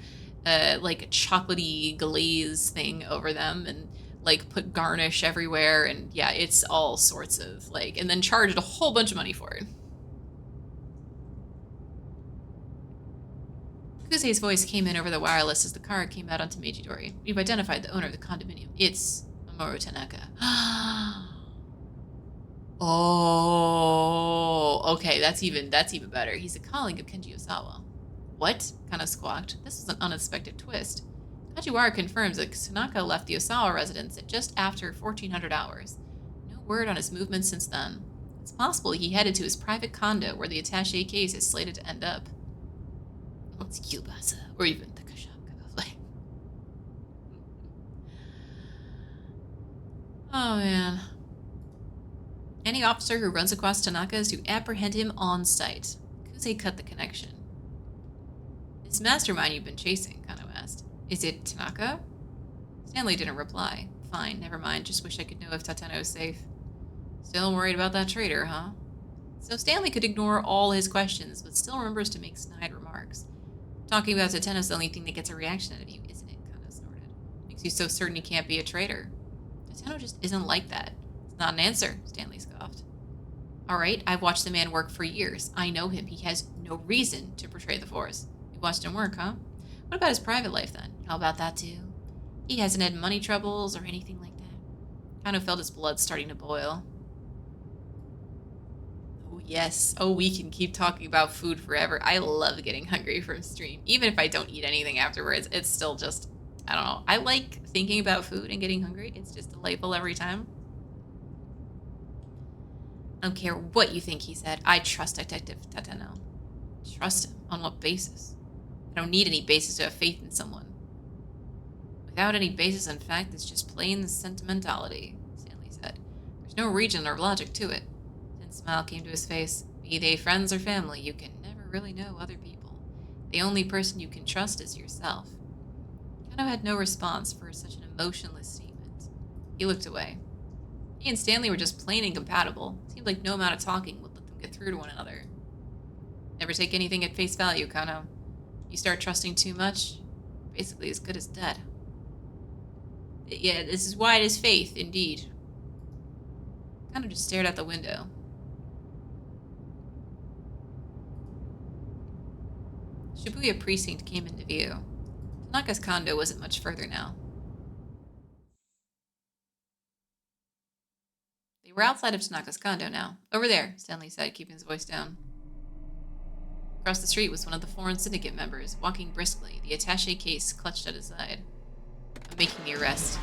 like chocolatey glaze thing over them and like put garnish everywhere, and yeah, it's all sorts of like, and then charged a whole bunch of money for it. Kusei's voice came in over the wireless as the car came out onto Meijidori. We've identified the owner of the condominium. It's Mamoru Tanaka. Oh, okay, that's even better. He's a colleague of Kenji Osawa. What? Kana squawked. This was an unexpected twist. Kajiwara confirms that Tanaka left the Osawa residence at just after 1400 hours. No word on his movements since then. It's possible he headed to his private condo where the attaché case is slated to end up. It's Kyubasa, or even the Kashanka. Like, oh man. Any officer who runs across Tanaka is to apprehend him on site. Kusei cut the connection. This mastermind you've been chasing, Kano asked. Is it Tanaka? Stanley didn't reply. Fine, never mind. Just wish I could know if Tateno is safe. Still worried about that traitor, huh? So Stanley could ignore all his questions, but still remembers to make snide remarks. Talking about Tateno's the only thing that gets a reaction out of you, isn't it? Kano snorted. Makes you so certain he can't be a traitor. Tateno just isn't like that. It's not an answer, Stanley scoffed. Alright, I've watched the man work for years. I know him. He has no reason to betray the Force. You watched him work, huh? What about his private life, then? How about that, too? He hasn't had money troubles or anything like that. Kano felt his blood starting to boil. Oh, yes. Oh, we can keep talking about food forever. I love getting hungry from stream. Even if I don't eat anything afterwards, it's still just, I don't know. I like thinking about food and getting hungry. It's just delightful every time. I don't care what you think, he said. I trust Detective Tateno. Trust him? On what basis? I don't need any basis to have faith in someone. Without any basis in fact, it's just plain sentimentality, Stanley said. There's no reason or logic to it. A thin smile came to his face. Be they friends or family, you can never really know other people. The only person you can trust is yourself. Kano had no response for such an emotionless statement. He looked away. He and Stanley were just plain incompatible. It seemed like no amount of talking would let them get through to one another. Never take anything at face value, Kano. You start trusting too much, basically as good as dead. Yeah, this is why it is faith, indeed. Kano just stared out the window. Shibuya precinct came into view. Tanaka's condo wasn't much further now. They were outside of Tanaka's condo now. Over there, Stanley said, keeping his voice down. Across the street was one of the foreign syndicate members, walking briskly, the attaché case clutched at his side. I'm making the arrest.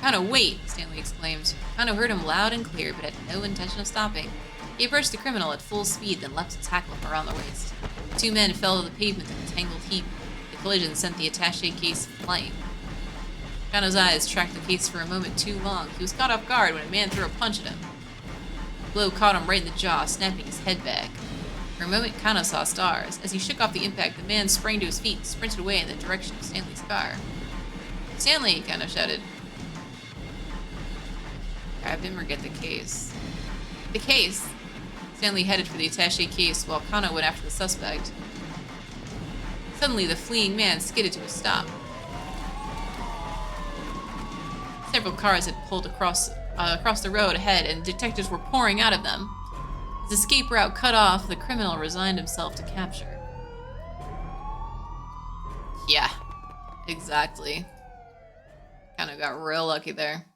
Kano, wait! Stanley exclaimed. Kano heard him loud and clear, but had no intention of stopping. He approached the criminal at full speed, then leapt to tackle him around the waist. The two men fell to the pavement in a tangled heap. The collision sent the attaché case flying. Kano's eyes tracked the case for a moment too long. He was caught off guard when a man threw a punch at him. The blow caught him right in the jaw, snapping his head back. For a moment, Kano saw stars. As he shook off the impact, the man sprang to his feet and sprinted away in the direction of Stanley's car. Stanley, Kano shouted. Grab him or get the case. The case! Stanley headed for the attaché case while Kano went after the suspect. Suddenly, the fleeing man skidded to a stop. Several cars had pulled across the road ahead, and detectives were pouring out of them. His escape route cut off, the criminal resigned himself to capture. Yeah, exactly. Kano got real lucky there.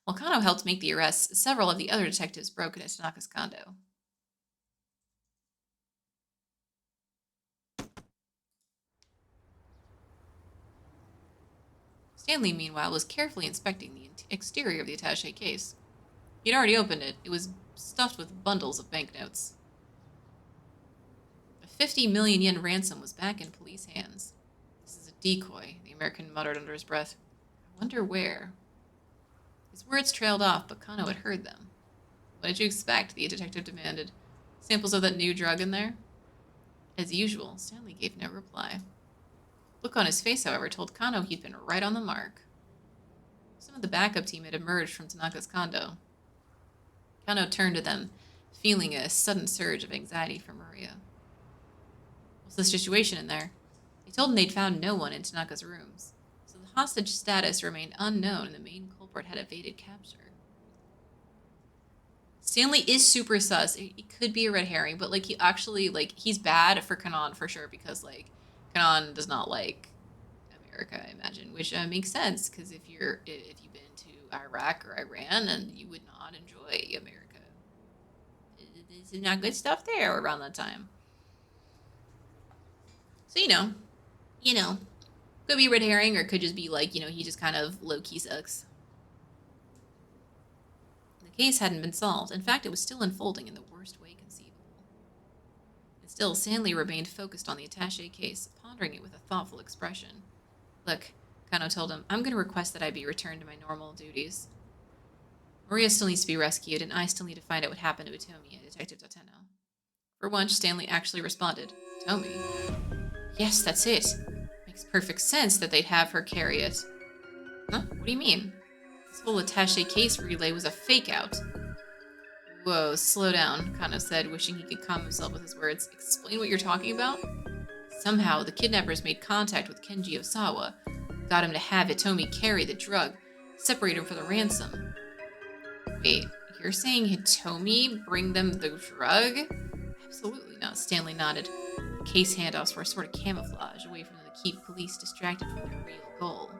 While Kano helped make the arrests, several of the other detectives broke into Tanaka's condo. Stanley, meanwhile, was carefully inspecting the exterior of the attaché case. He'd already opened it. It was stuffed with bundles of banknotes. A 50 million yen ransom was back in police hands. This is a decoy, the American muttered under his breath. I wonder where. His words trailed off, but Kano had heard them. What did you expect? The detective demanded. Samples of that new drug in there? As usual, Stanley gave no reply. The look on his face, however, told Kano he'd been right on the mark. Some of the backup team had emerged from Tanaka's condo. Kano turned to them, feeling a sudden surge of anxiety for Maria. What's the situation in there? They told him they'd found no one in Tanaka's rooms, so the hostage status remained unknown and the main culprit had evaded capture. Stanley is super sus. It could be a red herring, but he actually he's bad for Kanan for sure because Kanan does not like America, I imagine, which makes sense because if you've been to Iraq or Iran, then you would not enjoy America. There's not good stuff there around that time. So could be a red herring or it could just be he just kind of low key sucks. The case hadn't been solved. In fact, it was still unfolding in the worst way conceivable. And still, Stanley remained focused on the attaché case, pondering it with a thoughtful expression. Look, Kano told him, I'm going to request that I be returned to my normal duties. Maria still needs to be rescued, and I still need to find out what happened to Utomi and Detective Tateno. For once, Stanley actually responded, Utomi? Yes, that's it. Makes perfect sense that they'd have her carry it. Huh? What do you mean? This whole attaché case relay was a fake out. Whoa, slow down, Kano said, wishing he could calm himself with his words. Explain what you're talking about? Somehow, the kidnappers made contact with Kenji Osawa, got him to have Hitomi carry the drug, separate him for the ransom. Wait, you're saying Hitomi bring them the drug? Absolutely not, Stanley nodded. The case handoffs were a sort of camouflage, a way for them to keep police distracted from their real goal.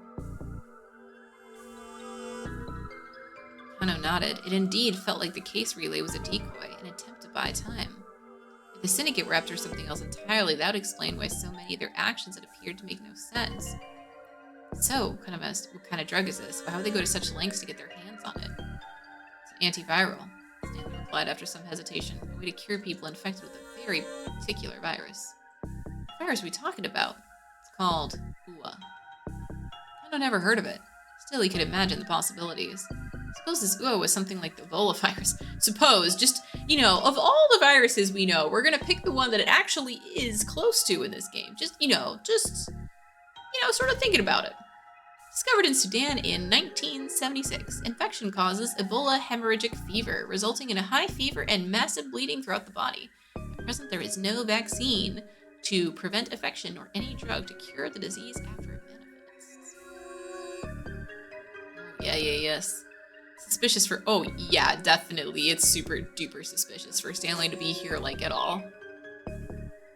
Kano nodded. It indeed felt like the case relay was a decoy, an attempt to buy time. If the syndicate were after something else entirely, that would explain why so many of their actions had appeared to make no sense. So, Kano asked, what kind of drug is this? Why would they go to such lengths to get their hands on it? It's an antiviral, Stanley replied after some hesitation, a way to cure people infected with a very particular virus. What virus are we talking about? It's called UA. Kano never heard of it. Still, he could imagine the possibilities. Suppose this UA was something like the Ebola virus. Suppose, just, of all the viruses we know, we're gonna pick the one that it actually is close to in this game. Just sort of thinking about it. Discovered in Sudan in 1976, infection causes Ebola hemorrhagic fever, resulting in a high fever and massive bleeding throughout the body. At present, there is no vaccine to prevent infection or any drug to cure the disease after it manifests. Yes. Suspicious for, definitely. It's super duper suspicious for Stanley to be here, at all.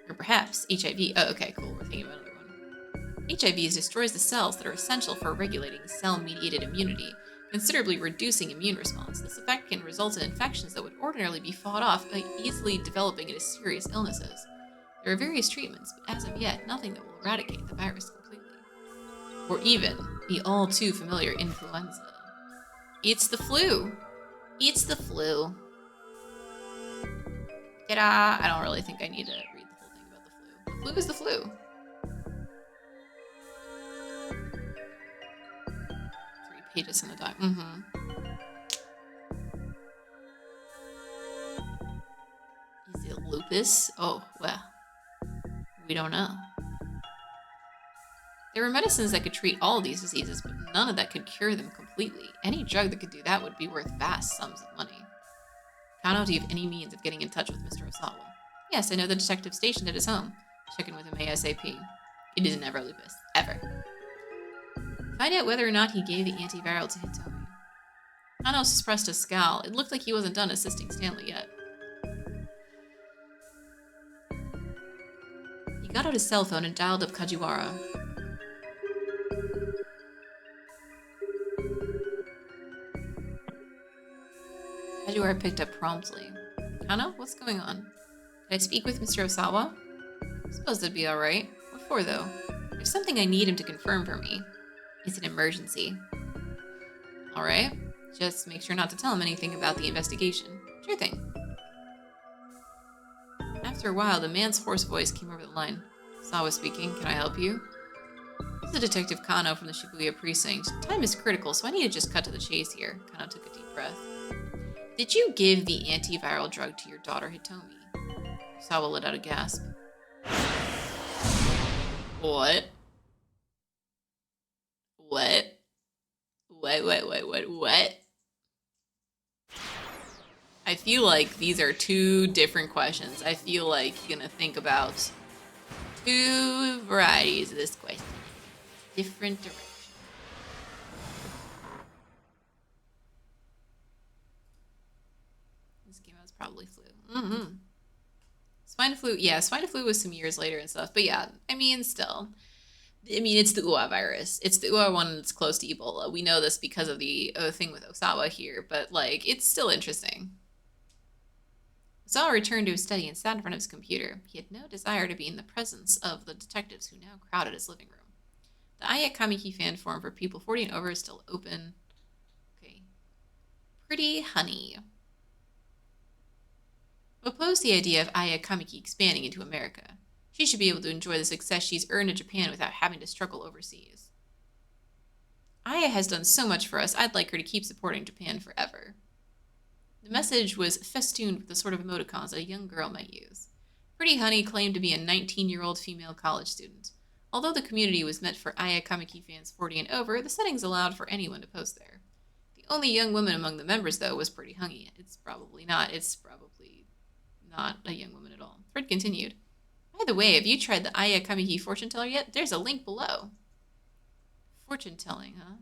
Or perhaps HIV. Oh, okay, cool. We're thinking about another one. HIV destroys the cells that are essential for regulating cell-mediated immunity, considerably reducing immune response. This effect can result in infections that would ordinarily be fought off by easily developing into serious illnesses. There are various treatments, but as of yet, nothing that will eradicate the virus completely. Or even the all-too-familiar influenza. It's the flu. It's the flu. Ta-da! I don't really think I need to read the whole thing about the flu. The flu is the flu. 3 pages in the doc. Is it lupus? Oh, well. We don't know. There were medicines that could treat all of these diseases, but none of that could cure them completely. Any drug that could do that would be worth vast sums of money. Kano, do you have any means of getting in touch with Mr. Osawa? Yes, I know the detective stationed at his home. Check in with him ASAP. It is never lupus. Ever. Find out whether or not he gave the antiviral to Hitomi. Kano suppressed a scowl. It looked like he wasn't done assisting Stanley yet. He got out his cell phone and dialed up Kajiwara. Kajiwara picked up promptly. Kano, what's going on? Can I speak with Mr. Osawa? I suppose that'd be alright. What for, though? There's something I need him to confirm for me. It's an emergency. Alright. Just make sure not to tell him anything about the investigation. Sure thing. After a while, the man's hoarse voice came over the line. Osawa speaking. Can I help you? This is Detective Kano from the Shibuya precinct. Time is critical, so I need to just cut to the chase here. Kano took a deep breath. Did you give the antiviral drug to your daughter, Hitomi? Osawa let out a gasp. What? What? What? I feel like these are 2 different questions. I feel like you're gonna think about 2 varieties of this question. Different direction. This came out as probably flu. Swine flu, swine flu was some years later and stuff. But yeah, still. It's the UA virus. It's the UA one that's close to Ebola. We know this because of the thing with Osawa here, but, it's still interesting. Osawa returned to his study and sat in front of his computer. He had no desire to be in the presence of the detectives who now crowded his living room. The Aya Kamiki fan forum for people 40 and over is still open. Okay. Pretty honey. Opposed the idea of Aya Kamiki expanding into America. She should be able to enjoy the success she's earned in Japan without having to struggle overseas. Aya has done so much for us, I'd like her to keep supporting Japan forever. The message was festooned with the sort of emoticons that a young girl might use. Pretty Honey claimed to be a 19-year-old female college student. Although the community was meant for Aya Kamiki fans 40 and over, the settings allowed for anyone to post there. The only young woman among the members, though, was Pretty Hungy. It's probably not a young woman at all. Fred continued. By the way, have you tried the Aya Kamiki fortune teller yet? There's a link below. Fortune telling, huh?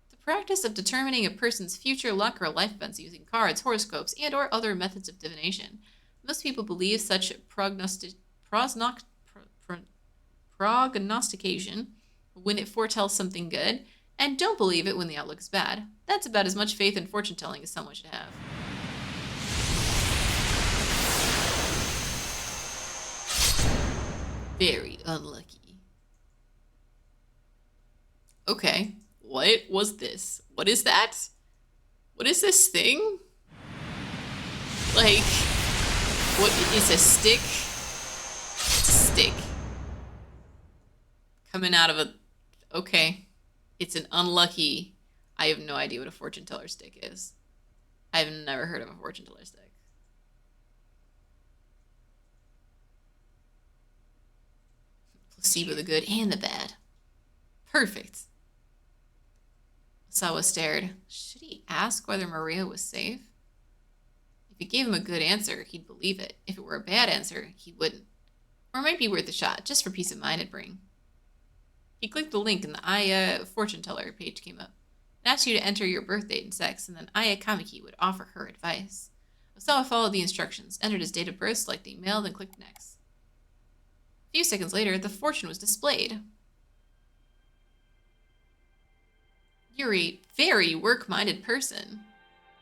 The practice of determining a person's future luck or life events using cards, horoscopes, and or other methods of divination. Most people believe such prognostication when it foretells something good, and don't believe it when the outlook is bad. That's about as much faith in fortune telling as someone should have. Very unlucky. Okay, what was this? What is that? What is this thing? Like, what is a stick? It's a stick. Coming out of a... Okay. It's an unlucky... I have no idea what a fortune teller stick is. I've never heard of a fortune teller stick. Placebo the good and the bad. Perfect. Sawa stared. Should he ask whether Maria was safe? If he gave him a good answer, he'd believe it. If it were a bad answer, he wouldn't. Or it might be worth a shot, just for peace of mind it'd bring. He clicked the link and the Aya fortune teller page came up. It asked you to enter your birth date and sex, and then Aya Kamiki would offer her advice. Osawa followed the instructions, entered his date of birth, selected email, then clicked next. A few seconds later, the fortune was displayed. You're a very work-minded person.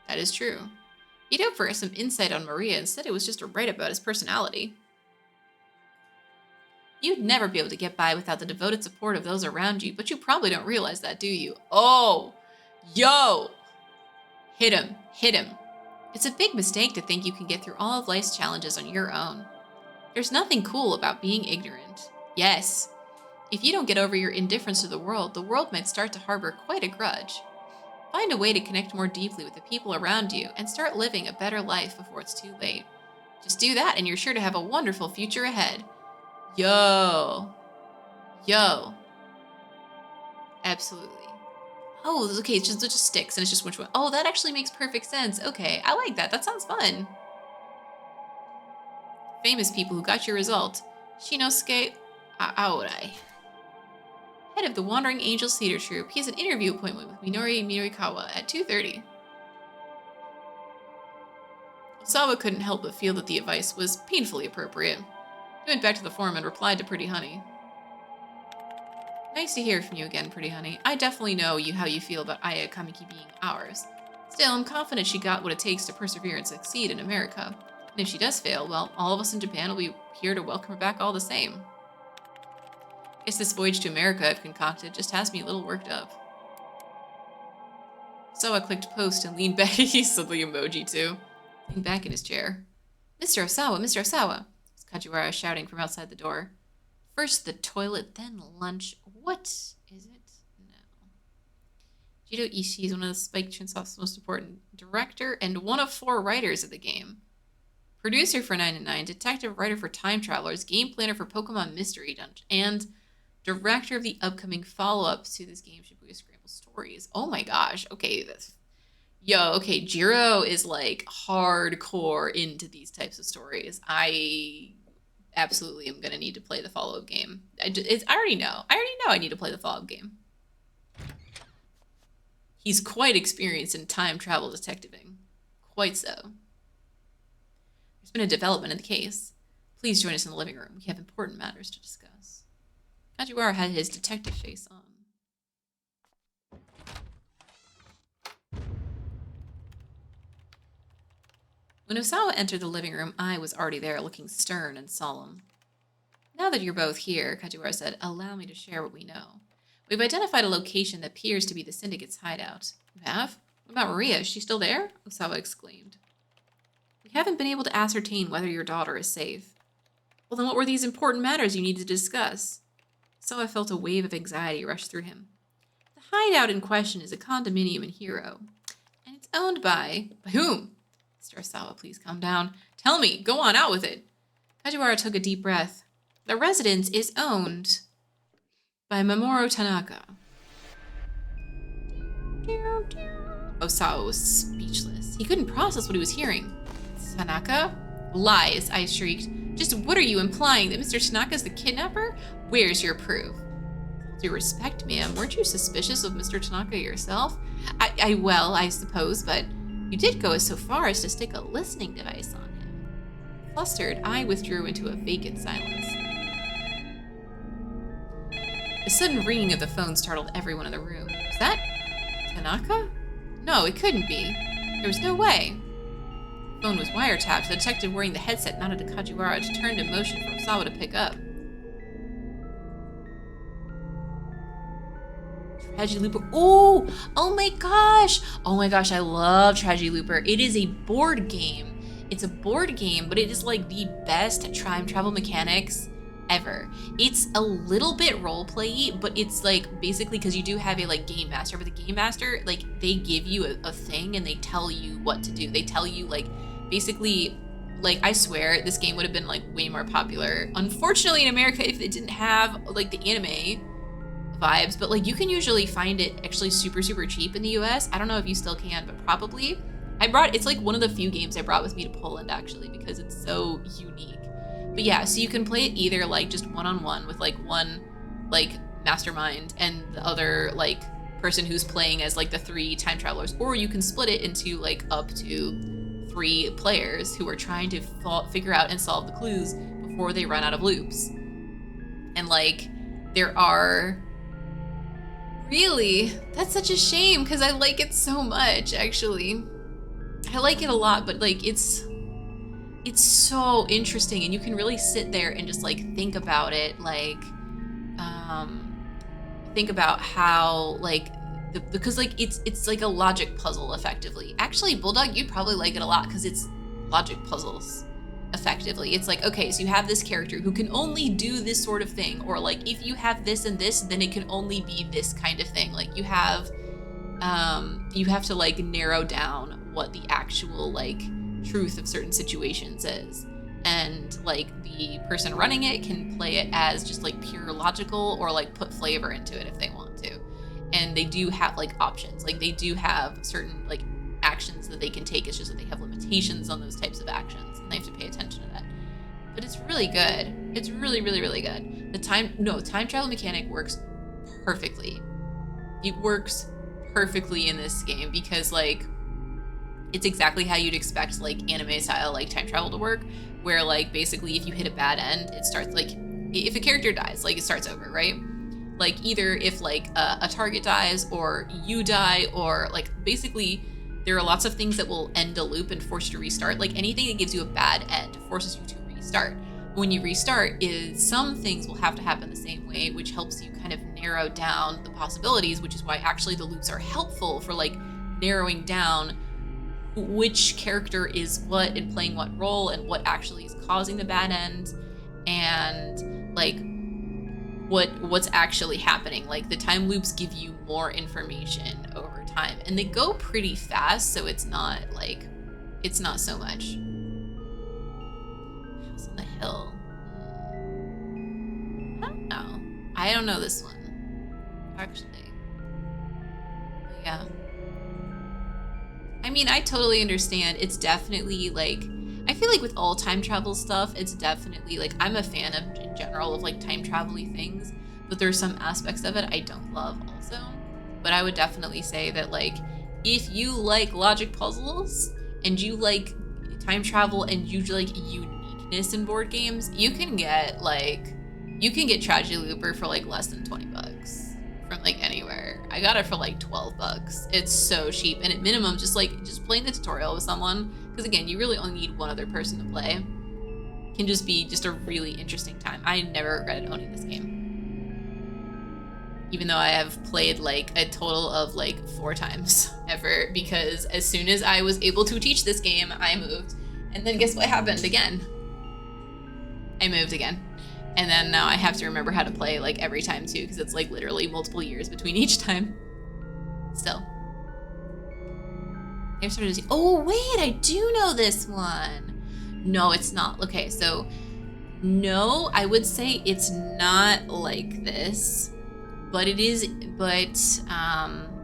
That is true. He'd hoped for some insight on Maria, instead it was just a write about his personality. You'd never be able to get by without the devoted support of those around you, but you probably don't realize that, do you? Oh! Yo! Hit him. Hit him. It's a big mistake to think you can get through all of life's challenges on your own. There's nothing cool about being ignorant. Yes. If you don't get over your indifference to the world might start to harbor quite a grudge. Find a way to connect more deeply with the people around you and start living a better life before it's too late. Just do that and you're sure to have a wonderful future ahead. Yo. Yo. Absolutely. Oh, okay, it's just sticks and it's just which one. Oh, that actually makes perfect sense. Okay, I like that. That sounds fun. Famous people who got your result. Shinosuke Aorai. Head of the Wandering Angels Theater Troupe. He has an interview appointment with Minori Mirikawa at 2:30. Osawa couldn't help but feel that the advice was painfully appropriate. He went back to the forum and replied to Pretty Honey. Nice to hear from you again, Pretty Honey. I definitely know how you feel about Aya Kamiki being ours. Still, I'm confident she got what it takes to persevere and succeed in America. And if she does fail, well, all of us in Japan will be here to welcome her back all the same. Guess this voyage to America I've concocted just has me a little worked up. So I clicked post and leaned back. He said the emoji too. Leaned back in his chair. Mr. Osawa, Mr. Osawa, was Kajiwara shouting from outside the door. First the toilet, then lunch. What is it now? Jito Ishii is one of the Spike Chunsoft's most important director and one of 4 writers of the game. Producer for 9 and 9, detective writer for Time Travelers, game planner for Pokemon Mystery Dungeon, and director of the upcoming follow-up to this game, Shibuya Scramble Stories. Oh my gosh. Okay, okay, Jiro is like hardcore into these types of stories. I absolutely am going to need to play the follow-up game. I already know I need to play the follow-up game. He's quite experienced in time travel detectiving. Quite so. There's been a development in the case. Please join us in the living room. We have important matters to discuss. Kajiwara had his detective face on. When Osawa entered the living room, I was already there, looking stern and solemn. Now that you're both here, Kajiwara said, allow me to share what we know. We've identified a location that appears to be the Syndicate's hideout. You have? What about Maria? Is she still there? Osawa exclaimed. We haven't been able to ascertain whether your daughter is safe. Well, then what were these important matters you needed to discuss? Osawa felt a wave of anxiety rush through him. The hideout in question is a condominium in Hiro, and it's owned by whom? Mr. Osawa, please calm down. Tell me, go on, out with it. Kajiwara took a deep breath. The residence is owned by Mamoru Tanaka. Osawa was speechless. He couldn't process what he was hearing. Tanaka? Lies, I shrieked. Just what are you implying? That Mr. Tanaka's the kidnapper? Where's your proof? With due respect, ma'am, weren't you suspicious of Mr. Tanaka yourself? Well, I suppose, but you did go so far as to stick a listening device on him. Flustered, I withdrew into a vacant silence. The sudden ringing of the phone startled everyone in the room. Was that Tanaka? No, it couldn't be. There was no way. The phone was wiretapped. The detective wearing the headset nodded to Kajiwara to turn to motion for Osawa to pick up. Tragedy Looper. Oh my gosh. Oh my gosh, I love Tragedy Looper. It is a board game. It's a board game, but it is like the best time travel mechanics ever. It's a little bit role play, but it's like basically because you do have a like game master, but the game master, like they give you a thing and they tell you what to do. They tell you like basically, like I swear this game would have been like way more popular, unfortunately, in America if it didn't have like the anime vibes, but like you can usually find it actually super cheap in the US. I don't know if you still can, but probably. It's like one of the few games I brought with me to Poland actually because it's so unique. But yeah, so you can play it either like just one-on-one with like one like mastermind and the other like person who's playing as like the 3 time travelers, or you can split it into like up to 3 players who are trying to figure out and solve the clues before they run out of loops. And like there are really, that's such a shame because I like it so much actually. I like it a lot, but like it's so interesting and you can really sit there and just like think about it, like think about how like because like it's like a logic puzzle effectively. Actually, Bulldog, you'd probably like it a lot because it's logic puzzles effectively. It's like, okay, so you have this character who can only do this sort of thing, or like if you have this and this, then it can only be this kind of thing. Like you have to like narrow down what the actual like truth of certain situations is, and like the person running it can play it as just like pure logical or like put flavor into it if they want to. And they do have like options, like they do have certain like actions that they can take. It's just that they have limitations on those types of actions and they have to pay attention to that. But it's really good. It's really good. The time travel mechanic works perfectly. It works perfectly in this game because like it's exactly how you'd expect like anime style like time travel to work, where like basically if you hit a bad end, it starts like if a character dies, like it starts over, right? Like either if like a target dies or you die, or like basically there are lots of things that will end a loop and force you to restart. Like anything that gives you a bad end forces you to restart. When you restart, some things will have to happen the same way, which helps you kind of narrow down the possibilities, which is why actually the loops are helpful for like narrowing down which character is what and playing what role and what actually is causing the bad end, and like what's actually happening. Like the time loops give you more information over time and they go pretty fast, so it's not so much. House on the Hill. I don't know this one actually. But yeah, I mean, I totally understand. It's definitely like, I feel like with all time travel stuff, it's definitely like, I'm a fan of in general of like time travel-y things, but there's some aspects of it I don't love also. But I would definitely say that like, if you like logic puzzles and you like time travel and you like uniqueness in board games, you can get Tragedy Looper for like less than $20 from like anywhere. I got it for like $12. It's so cheap, and at minimum just playing the tutorial with someone, because again you really only need one other person to play, can just be just a really interesting time. I never regretted owning this game, even though I have played like a total of like 4 times ever, because as soon as I was able to teach this game I moved, and then guess what happened again? I moved again. And then now I have to remember how to play like every time too, because it's like literally multiple years between each time. Still. I've started to see, oh wait, I do know this one. No, it's not. Okay, so No, I would say it's not like this, but it is,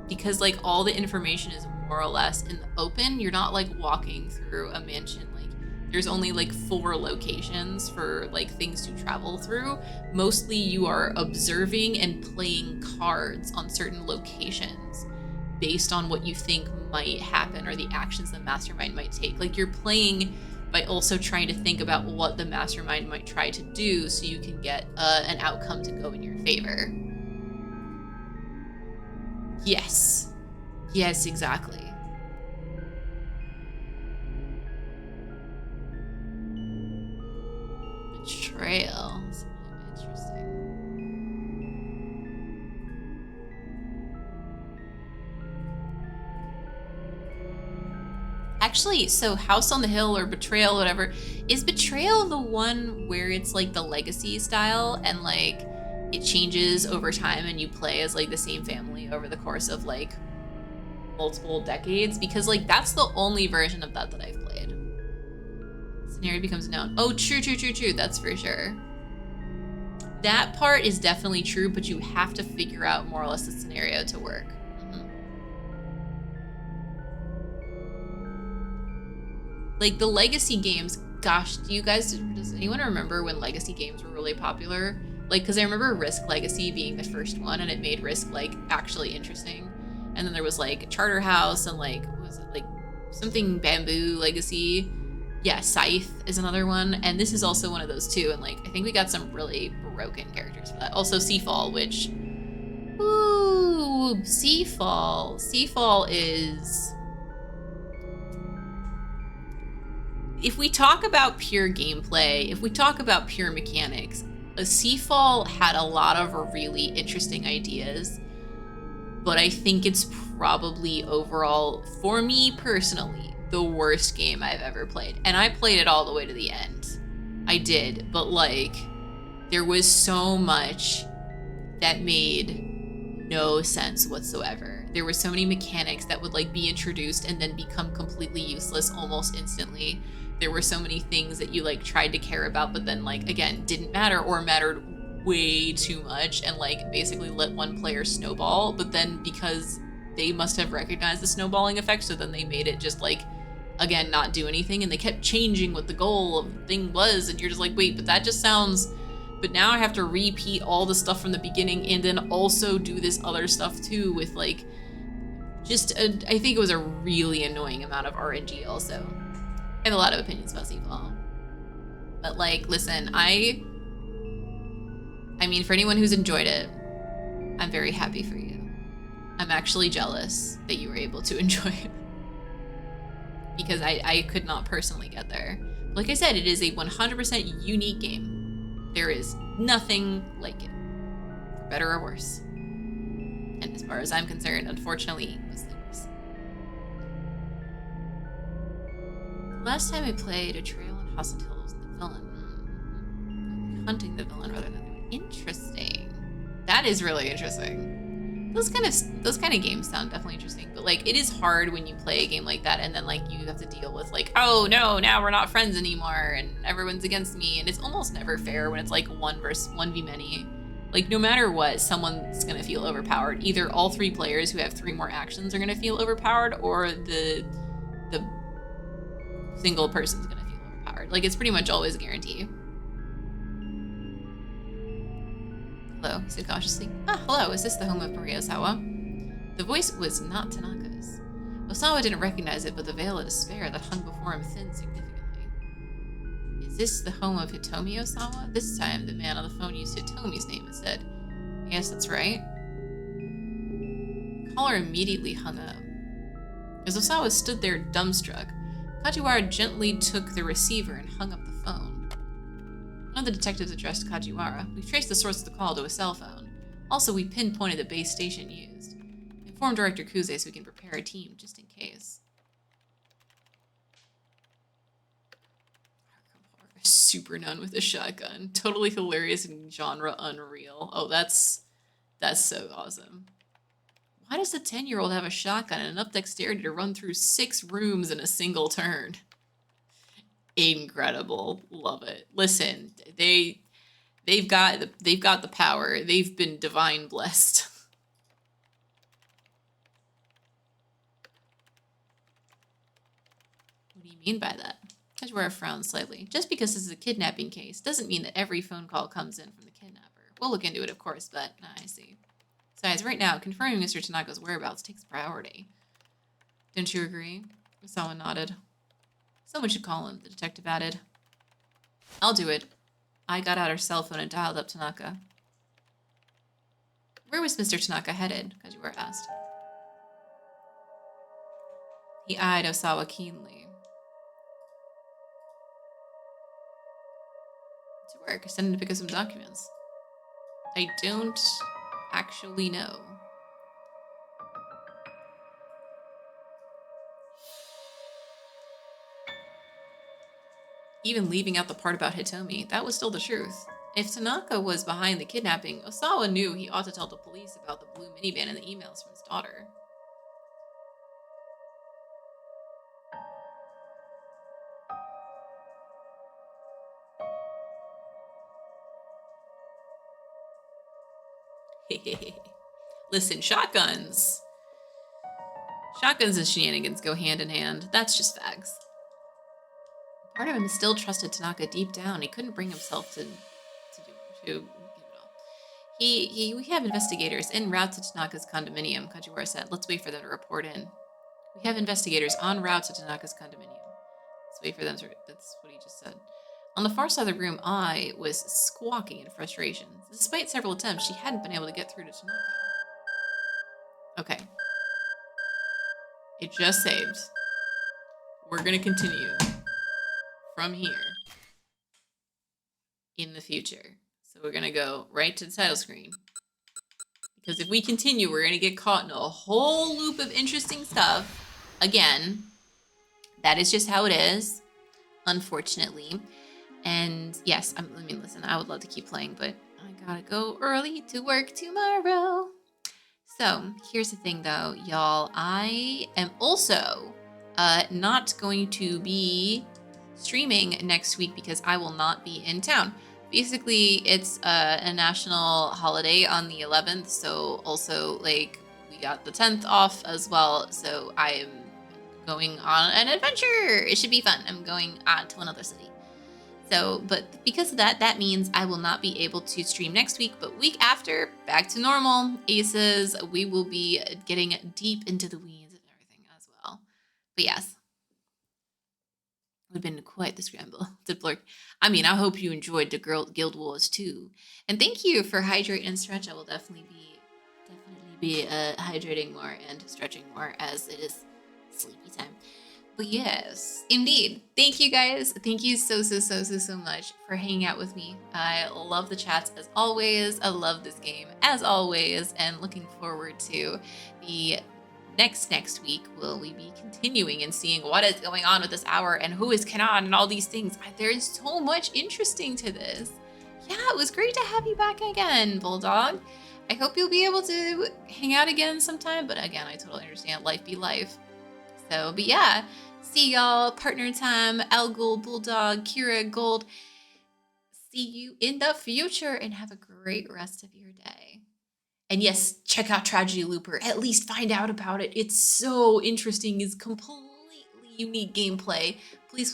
because like all the information is more or less in the open, you're not like walking through a mansion. Like there's only like 4 locations for like things to travel through. Mostly you are observing and playing cards on certain locations based on what you think might happen or the actions the mastermind might take. Like you're playing by also trying to think about what the mastermind might try to do so you can get an outcome to go in your favor. Yes. Yes, exactly. Betrayal. That's interesting. Actually, so House on the Hill or Betrayal, whatever, is Betrayal the one where it's like the legacy style and like it changes over time and you play as like the same family over the course of like multiple decades? Because like that's the only version of that that I've played. Scenario becomes known. Oh, true, true, true, true. That's for sure. That part is definitely true, but you have to figure out more or less the scenario to work. Like the legacy games, gosh, does anyone remember when legacy games were really popular? Like, because I remember Risk Legacy being the first one, and it made Risk like actually interesting. And then there was like Charterhouse and like what was it like something Bamboo Legacy? Yeah, Scythe is another one, and this is also one of those too. And like I think we got some really broken characters for that. Also Seafall, which ooh, Seafall is, if we talk about pure gameplay, if we talk about pure mechanics, Seafall had a lot of really interesting ideas, but I think it's probably overall, for me personally, the worst game I've ever played. And I played it all the way to the end. I did, but like, there was so much that made no sense whatsoever. There were so many mechanics that would like be introduced and then become completely useless almost instantly. There were so many things that you like tried to care about, but then like again didn't matter or mattered way too much and like basically let one player snowball. But then because they must have recognized the snowballing effect, so then they made it just like again not do anything, and they kept changing what the goal of the thing was, and you're just like, wait, but that just sounds, but now I have to repeat all the stuff from the beginning and then also do this other stuff too with like I think it was a really annoying amount of RNG also. I have a lot of opinions about Seafall. But like, listen, I mean, for anyone who's enjoyed it, I'm very happy for you. I'm actually jealous that you were able to enjoy it. Because I could not personally get there. Like I said, it is a 100% unique game. There is nothing like it, for better or worse. And as far as I'm concerned, unfortunately, mostly worse. Last time I played, a trail in House Hill was the villain. Hunting the villain rather than the interesting. That is really interesting. Those kind of games sound definitely interesting, but like it is hard when you play a game like that and then like you have to deal with like, oh no, now we're not friends anymore and everyone's against me, and it's almost never fair when it's like 1v many. Like no matter what, someone's gonna feel overpowered. Either all 3 players who have 3 more actions are gonna feel overpowered, or the single person's gonna feel overpowered. Like it's pretty much always a guarantee. Hello, he said cautiously. Ah, hello, is this the home of Maria Osawa? The voice was not Tanaka's. Osawa didn't recognize it, but the veil of despair that hung before him thinned significantly. Is this the home of Hitomi Osawa? This time, the man on the phone used Hitomi's name instead. Yes, that's right. The caller immediately hung up. As Osawa stood there dumbstruck, Kajiwara gently took the receiver and hung up the phone. One of the detectives addressed Kajiwara. We've traced the source of the call to a cell phone. Also, we pinpointed the base station used. Inform Director Kuze so we can prepare a team just in case. Super nun with a shotgun. Totally hilarious and genre unreal. Oh, that's so awesome. Why does a 10-year-old have a shotgun and enough dexterity to run through 6 rooms in a single turn? Incredible. Love it. Listen, they've got the power. They've been divine blessed. What do you mean by that? Kajwara frowned slightly. Just because this is a kidnapping case doesn't mean that every phone call comes in from the kidnapper. We'll look into it, of course, but I see. Besides, right now, confirming Mr. Tanaka's whereabouts takes priority. Don't you agree? Someone nodded. Someone should call him, the detective added. I'll do it. I got out her cell phone and dialed up Tanaka. Where was Mr. Tanaka headed? Kajiwara asked. He eyed Osawa keenly. To work, sending to pick up some documents. I don't actually know. Even leaving out the part about Hitomi, that was still the truth. If Tanaka was behind the kidnapping, Osawa knew he ought to tell the police about the blue minivan and the emails from his daughter. Listen, shotguns. Shotguns and shenanigans go hand in hand. That's just facts. Part of him still trusted Tanaka deep down. He couldn't bring himself to give it all. We have investigators en route to Tanaka's condominium, Kajiwara said. Let's wait for them to report in. We have investigators en route to Tanaka's condominium. Let's wait for them to... That's what he just said. On the far side of the room, I was squawking in frustration. Despite several attempts, she hadn't been able to get through to Tanaka. Okay. It just saved. We're gonna continue from here in the future. So we're gonna go right to the title screen. Because if we continue, we're gonna get caught in a whole loop of interesting stuff. Again, that is just how it is, unfortunately. And yes, I mean, listen, I would love to keep playing, but I gotta go early to work tomorrow. So here's the thing though, y'all. I am also not going to be streaming next week because I will not be in town. Basically, it's a national holiday on the 11th, so also like we got the 10th off as well. So I am going on an adventure. It should be fun. I'm going to another city. So, but because of that, that means I will not be able to stream next week, but week after, back to normal. Aces, we will be getting deep into the weeds and everything as well. But yes, it would have been quite the scramble. Blurk. I mean, I hope you enjoyed the Guild Wars too. And thank you for hydrate and stretch. I will definitely be hydrating more and stretching more as it is sleepy time. But yes, indeed. Thank you guys. Thank you so much for hanging out with me. I love the chats as always. I love this game as always, and looking forward to the next week. Will we be continuing and seeing what is going on with this hour and who is Kanon and all these things? There is so much interesting to this. Yeah, it was great to have you back again, Bulldog. I hope you'll be able to hang out again sometime, but again, I totally understand life be life. So, but yeah, see y'all, partner time, Al Gold, Bulldog, Kira Gold. See you in the future and have a great rest of your day. And yes, check out Tragedy Looper. At least find out about it. It's so interesting. It's completely unique gameplay. Please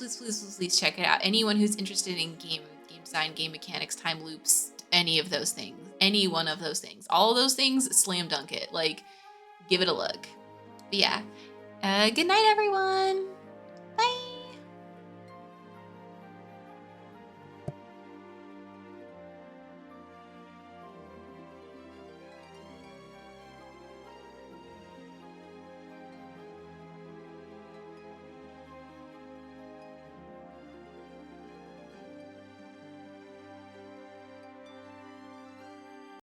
check it out. Anyone who's interested in game design, game mechanics, time loops, any of those things, any one of those things, all of those things, slam dunk it. Like, give it a look. But yeah. Good night, everyone.